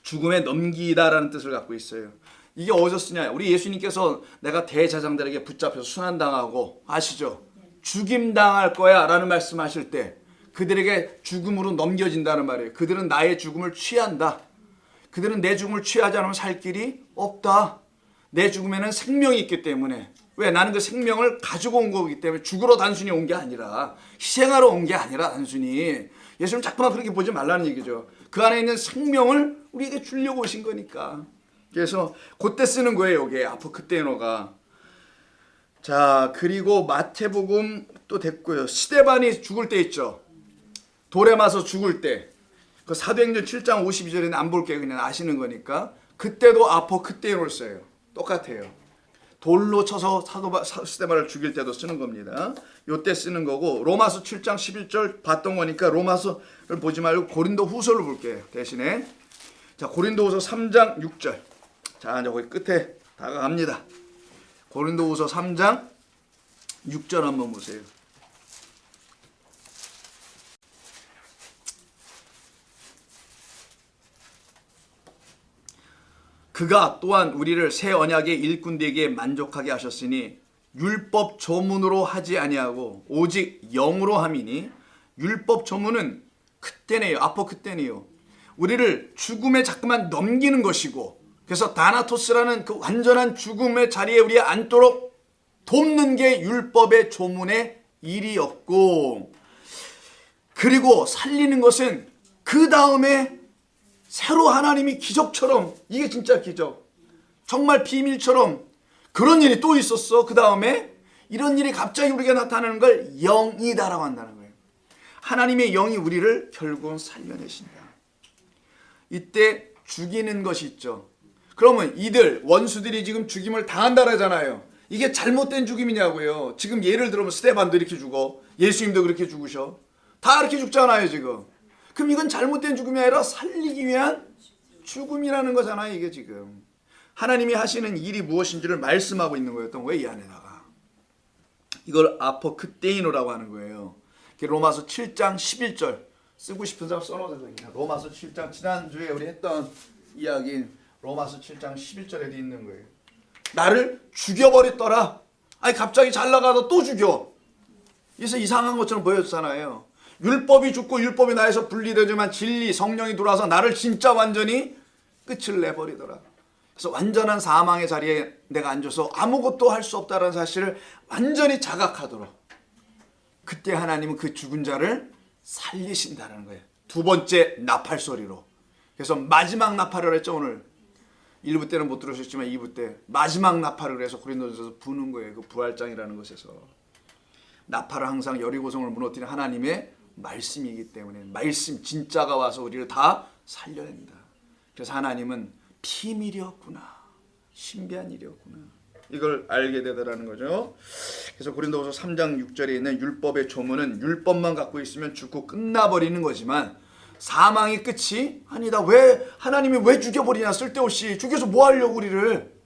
죽음에 넘기다라는 뜻을 갖고 있어요. 이게 어디서 쓰냐? 우리 예수님께서 내가 대제사장들에게 붙잡혀서 순환당하고, 아시죠? 죽임당할 거야 라는 말씀하실 때 그들에게 죽음으로 넘겨진다는 말이에요. 그들은 나의 죽음을 취한다. 그들은 내 죽음을 취하지 않으면 살 길이 없다. 내 죽음에는 생명이 있기 때문에. 왜? 나는 그 생명을 가지고 온 거기 때문에. 죽으러 단순히 온 게 아니라, 희생하러 온 게 아니라 단순히. 예수님 자꾸만 그렇게 보지 말라는 얘기죠. 그 안에 있는 생명을 우리에게 주려고 오신 거니까. 그래서 그때 쓰는 거예요. 이게 아포크테노가. 자, 그리고 마태복음 또 됐고요. 스데반이 죽을 때 있죠. 돌에 맞아서 죽을 때. 그 사도행전 7장 52절에는 안 볼게요. 그냥 아시는 거니까. 그때도 아포크테노를 써요. 똑같아요. 돌로 쳐서 스데반을 죽일 때도 쓰는 겁니다. 요때 쓰는 거고, 로마서 7장 11절 봤던 거니까 로마서를 보지 말고 고린도 후서를 볼게요. 대신에. 자, 고린도 후서 3장 6절. 자, 이제 거기 끝에 다가갑니다. 고린도 후서 3장 6절 한번 보세요. 그가 또한 우리를 새 언약의 일꾼 되게 만족하게 하셨으니 율법 조문으로 하지 아니하고 오직 영으로 함이니 율법 조문은 그때네요. 아포 그때네요. 우리를 죽음에 자꾸만 넘기는 것이고 그래서 다나토스라는 그 완전한 죽음의 자리에 우리 앉도록 돕는 게 율법의 조문의 일이었고 그리고 살리는 것은 그 다음에 새로 하나님이 기적처럼 이게 진짜 기적 정말 비밀처럼 그런 일이 또 있었어. 그 다음에 이런 일이 갑자기 우리에게 나타나는 걸 영이다라고 한다는 거예요. 하나님의 영이 우리를 결국은 살려내신다. 이때 죽이는 것이 있죠. 그러면 이들 원수들이 지금 죽임을 당한다라잖아요. 이게 잘못된 죽임이냐고요. 지금 예를 들면 스데반도 이렇게 죽어. 예수님도 그렇게 죽으셔. 다 이렇게 죽잖아요 지금. 그럼 이건 잘못된 죽음이 아니라 살리기 위한 죽음이라는 거잖아요 이게 지금. 하나님이 하시는 일이 무엇인지를 말씀하고 있는 거였던 거예요 이 안에다가. 이걸 아포크테이노라고 하는 거예요. 로마서 7장 11절 쓰고 싶은 사람 써놓으세요. 로마서 7장 지난주에 우리 했던 이야기인 로마서 7장 11절에도 있는 거예요. 나를 죽여버렸더라. 아니 갑자기 잘 나가다 또 죽여. 그래서 이상한 것처럼 보였잖아요. 율법이 죽고 율법이 나에서 분리되지만 진리 성령이 들어와서 나를 진짜 완전히 끝을 내버리더라. 그래서 완전한 사망의 자리에 내가 앉아서 아무것도 할 수 없다는 사실을 완전히 자각하도록 그때 하나님은 그 죽은 자를 살리신다는 거예요. 두 번째 나팔 소리로. 그래서 마지막 나팔을 했죠 오늘. 1부 때는 못 들으셨지만 2부 때 마지막 나팔을 해서 고린도전서에서 부는 거예요. 그 부활장이라는 것에서. 나팔은 항상 여리고성을 무너뜨리는 하나님의 말씀이기 때문에 말씀 진짜가 와서 우리를 다 살려낸다. 그래서 하나님은 비밀이었구나. 신비한 일이었구나. 이걸 알게 되더라는 거죠. 그래서 고린도후서 3장 6절에 있는 율법의 조문은 율법만 갖고 있으면 죽고 끝나버리는 거지만 사망이 끝이 아니다. 왜 하나님이 왜 죽여버리냐. 쓸데없이 죽여서 뭐 하려고 우리를.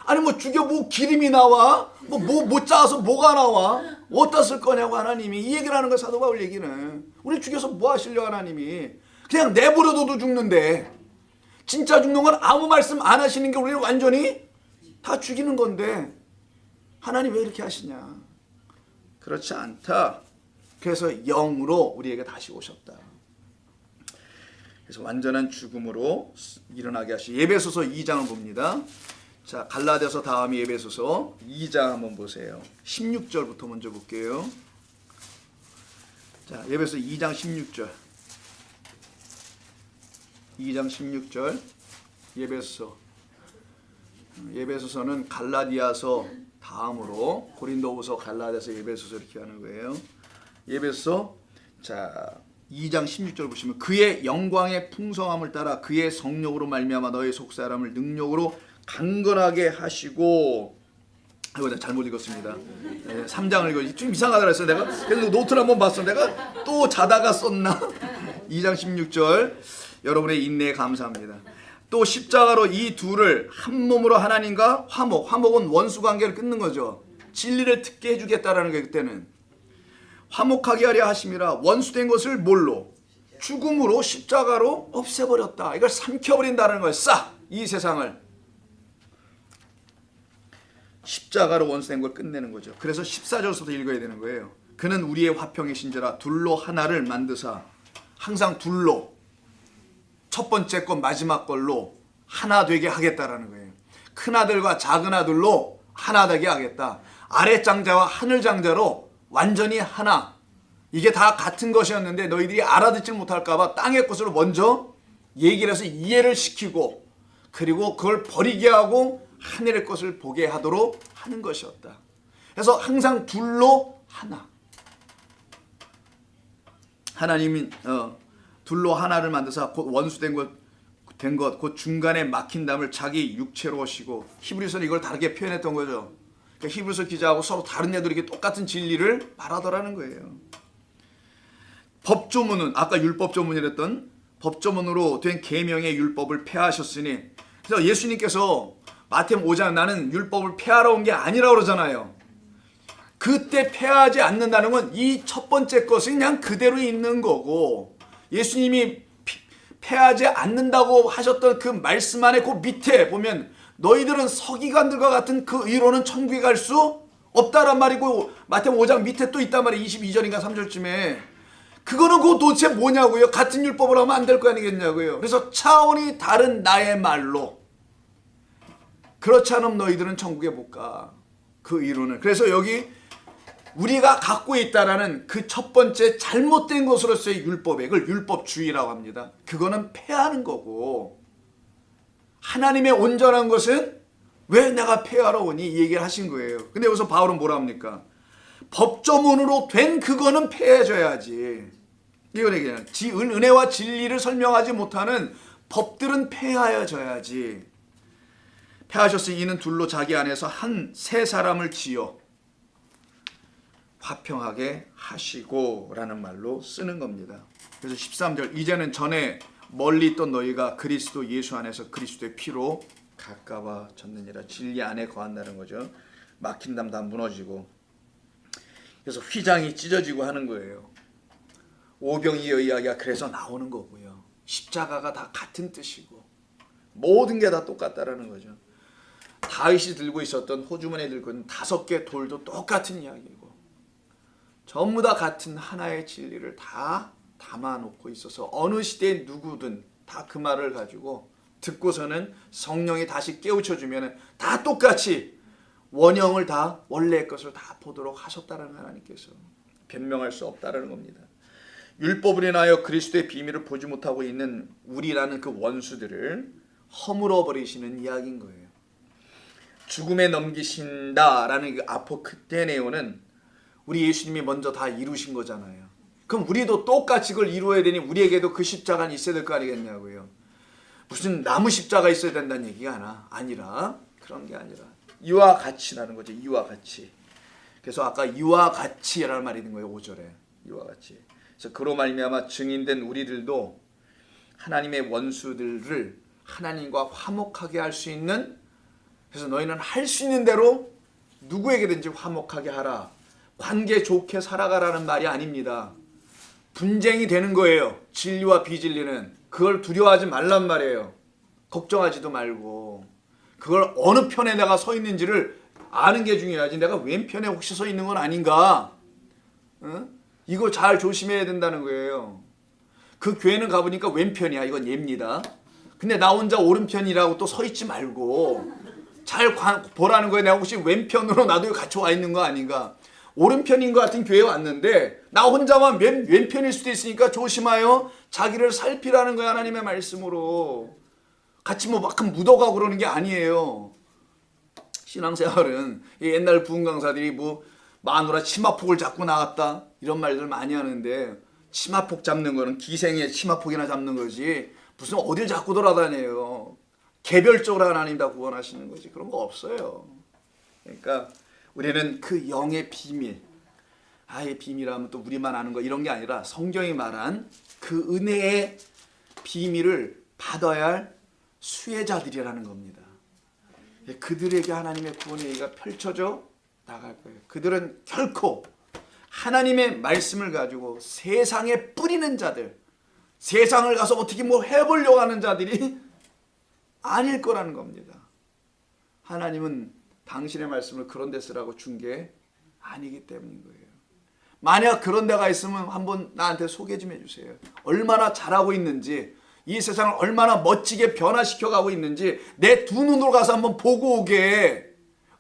아니 뭐 죽여 뭐 기름이 나와. 뭐 짜서 뭐가 나와. 어디다 쓸 거냐고 하나님이. 이 얘기를 하는 거야 사도 바울 얘기는. 우리 죽여서 뭐 하시려고 하나님이. 그냥 내버려둬도 죽는데 진짜 죽는 건 아무 말씀 안 하시는 게 우리를 완전히 다 죽이는 건데 하나님 왜 이렇게 하시냐. 그렇지 않다. 그래서 영으로 우리에게 다시 오셨다. 그래서 완전한 죽음으로 일어나게 하시. 에베소서 2장을 봅니다. 자, 갈라디아서 다음이 에베소서 2장 한번 보세요. 16절부터 먼저 볼게요. 자, 에베소 2장 16절. 2장 16절. 에베소서는 갈라디아서 다음으로 고린도후서, 갈라디아서, 에베소서 이렇게 하는 거예요. 에베소 자 2장 16절 보시면 그의 영광의 풍성함을 따라 그의 성령으로 말미암아 너희 속사람을 능력으로 강건하게 하시고. 아이고 내가 잘못 읽었습니다. 3장을 읽어 좀 이상하다 그랬어 내가. 그래서 노트를 한번 봤어. 내가 또 자다가 썼나. 2장 16절 여러분의 인내에 감사합니다. 또 십자가로 이 둘을 한 몸으로 하나님과 화목은 원수 관계를 끊는 거죠. 진리를 듣게 해주겠다라는 게 그때는 화목하게 하려 하심이라. 원수된 것을 뭘로? 죽음으로 십자가로 없애버렸다. 이걸 삼켜버린다는 거예요. 싹 이 세상을 십자가로 원수된 걸 끝내는 거죠. 그래서 14절부터 읽어야 되는 거예요. 그는 우리의 화평이신지라 둘로 하나를 만드사. 항상 둘로 첫 번째 것 마지막 걸로 하나 되게 하겠다라는 거예요. 큰 아들과 작은 아들로 하나 되게 하겠다. 아래 장자와 하늘 장자로 완전히 하나. 이게 다 같은 것이었는데 너희들이 알아듣지 못할까 봐 땅의 것으로 먼저 얘기를 해서 이해를 시키고 그리고 그걸 버리게 하고 하늘의 것을 보게 하도록 하는 것이었다. 그래서 항상 둘로 하나. 하나님이 둘로 하나를 만드사 곧 원수된 것 곧 중간에 막힌 담을 자기 육체로 오시고. 히브리서는 이걸 다르게 표현했던 거죠. 그러니까 히브리서 기자하고 서로 다른 애들이 이렇게 똑같은 진리를 말하더라는 거예요. 법조문은 아까 율법조문이랬던 법조문으로 된 계명의 율법을 폐하셨으니. 그래서 예수님께서 마태복음 5장 나는 율법을 폐하러 온 게 아니라고 그러잖아요. 그때 폐하지 않는다는 건 이 첫 번째 것은 그냥 그대로 있는 거고 예수님이 패하지 않는다고 하셨던 그 말씀 안에 그 밑에 보면 너희들은 서기관들과 같은 그 의로는 천국에 갈 수 없다란 말이고, 마태복음 5장 밑에 또 있단 말이에요. 22절인가 3절쯤에. 그거는 그 도대체 뭐냐고요. 같은 율법을 하면 안 될 거 아니겠냐고요. 그래서 차원이 다른 나의 말로, 그렇지 않으면 너희들은 천국에 못 가. 그 의로는. 그래서 여기 우리가 갖고 있다라는 그 첫 번째 잘못된 것으로서의 율법에, 그걸 율법주의라고 합니다. 그거는 패하는 거고, 하나님의 온전한 것은 왜 내가 패하러 오니? 이 얘기를 하신 거예요. 근데 여기서 바울은 뭐라 합니까? 법조문으로 된 그거는 패해줘야지. 이걸 얘기해요. 은혜와 진리를 설명하지 못하는 법들은 패하여져야지. 패하셨으니 이는 둘로 자기 안에서 한 세 사람을 지어 화평하게 하시고 라는 말로 쓰는 겁니다. 그래서 13절, 이제는 전에 멀리 있던 너희가 그리스도 예수 안에서 그리스도의 피로 가까워졌느니라. 진리 안에 거한다는 거죠. 막힌 담 다 무너지고, 그래서 휘장이 찢어지고 하는 거예요. 오병이어 이야기가 그래서 나오는 거고요. 십자가가 다 같은 뜻이고 모든 게 다 똑같다라는 거죠. 다윗이 들고 있었던, 호주머니에 들고 있는 5개 돌도 똑같은 이야기고, 전부 다 같은 하나의 진리를 다 담아놓고 있어서 어느 시대에 누구든 다 그 말을 가지고 듣고서는 성령이 다시 깨우쳐주면 다 똑같이 원형을 다 원래의 것을 다 보도록 하셨다는 하나님께서 변명할 수 없다는 겁니다. 율법을 인하여 그리스도의 비밀을 보지 못하고 있는 우리라는 그 원수들을 허물어 버리시는 이야기인 거예요. 죽음에 넘기신다라는 그 아포크테네오는 우리 예수님이 먼저 다 이루신 거잖아요. 그럼 우리도 똑같이 그걸 이루어야 되니 우리에게도 그 십자가는 있어야 될 거 아니겠냐고요. 무슨 나무 십자가 있어야 된다는 얘기가 아니라, 그런 게 아니라 이와 같이라는 거죠. 이와 같이. 그래서 아까 이와 같이라는 말이 있는 거예요. 5절에 이와 같이. 그래서 그로 말미암아 증인된 우리들도 하나님의 원수들을 하나님과 화목하게 할 수 있는, 그래서 너희는 할 수 있는 대로 누구에게든지 화목하게 하라, 관계 좋게 살아가라는 말이 아닙니다. 분쟁이 되는 거예요. 진리와 비진리는. 그걸 두려워하지 말란 말이에요. 걱정하지도 말고, 그걸 어느 편에 내가 서 있는지를 아는 게 중요하지, 내가 왼편에 혹시 서 있는 건 아닌가, 이거 잘 조심해야 된다는 거예요. 그 교회는 가보니까 왼편이야. 이건 예입니다. 근데 나 혼자 오른편이라고 또 서 있지 말고 잘 보라는 거예요. 내가 혹시 왼편으로 나도 같이 와 있는 거 아닌가. 오른편인 것 같은 교회에 왔는데 나 혼자만 왼편일 수도 있으니까 조심하여 자기를 살피라는 거야. 하나님의 말씀으로. 같이 뭐 막 묻어가고 그러는 게 아니에요. 신앙생활은 옛날 부흥 강사들이 뭐 마누라 치마폭을 잡고 나갔다 이런 말들 많이 하는데, 치마폭 잡는 거는 기생의 치마폭이나 잡는 거지 무슨 어딜 잡고 돌아다녀요. 개별적으로 하나님 다 구원하시는 거지. 그런 거 없어요. 그러니까 우리는 그 영의 비밀, 이 비밀하면 또 우리만 아는 거 이런 게 아니라 성경이 말한 그 은혜의 비밀을 받아야 할 수혜자들이라는 겁니다. 그들에게 하나님의 구원의 얘기가 펼쳐져 나갈 거예요. 그들은 결코 하나님의 말씀을 가지고 세상에 뿌리는 자들, 세상을 가서 어떻게 뭐 해보려고 하는 자들이 아닐 거라는 겁니다. 하나님은 당신의 말씀을 그런 데 쓰라고 준 게 아니기 때문인 거예요. 만약 그런 데가 있으면 한번 나한테 소개 좀 해주세요. 얼마나 잘하고 있는지, 이 세상을 얼마나 멋지게 변화시켜가고 있는지 내 두 눈으로 가서 한번 보고 오게.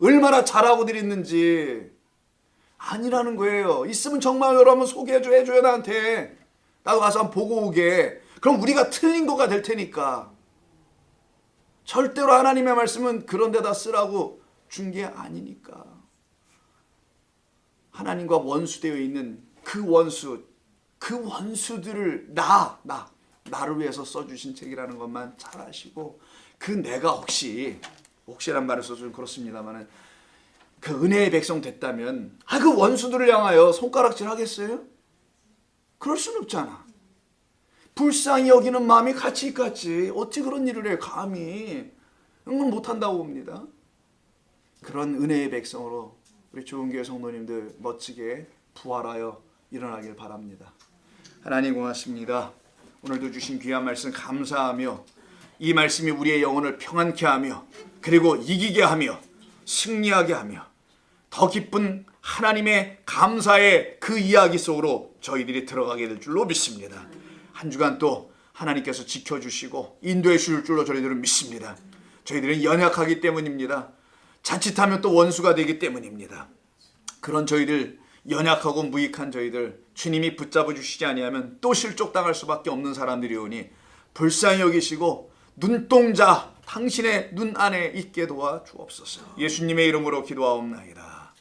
얼마나 잘하고들 있는지. 아니라는 거예요. 있으면 정말 여러분 소개해줘야 나한테. 나도 가서 한번 보고 오게. 그럼 우리가 틀린 거가 될 테니까. 절대로 하나님의 말씀은 그런 데다 쓰라고 준 게 아니니까. 하나님과 원수되어 있는 그 원수들을 나를 위해서 써주신 책이라는 것만 잘 아시고, 그 내가 혹시란 말을 써서 좀 그렇습니다만, 그 은혜의 백성 됐다면 그 원수들을 향하여 손가락질 하겠어요? 그럴 수는 없잖아. 불쌍히 여기는 마음이 같이 있겠지. 어찌 그런 일을 해 감히. 그건 못한다고 봅니다. 그런 은혜의 백성으로 우리 좋은교회 성도님들 멋지게 부활하여 일어나길 바랍니다. 하나님 고맙습니다. 오늘도 주신 귀한 말씀 감사하며 이 말씀이 우리의 영혼을 평안케 하며 그리고 이기게 하며 승리하게 하며 더 기쁜 하나님의 감사의 그 이야기 속으로 저희들이 들어가게 될 줄로 믿습니다. 한 주간 또 하나님께서 지켜주시고 인도해 주실 줄로 저희들은 믿습니다. 저희들은 연약하기 때문입니다. 자칫하면 또 원수가 되기 때문입니다. 그런 저희들, 연약하고 무익한 저희들 주님이 붙잡아 주시지 아니하면 또 실족당할 수밖에 없는 사람들이오니 불쌍히 여기시고 눈동자 당신의 눈 안에 있게 도와 주옵소서. 예수님의 이름으로 기도하옵나이다.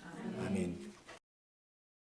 아멘.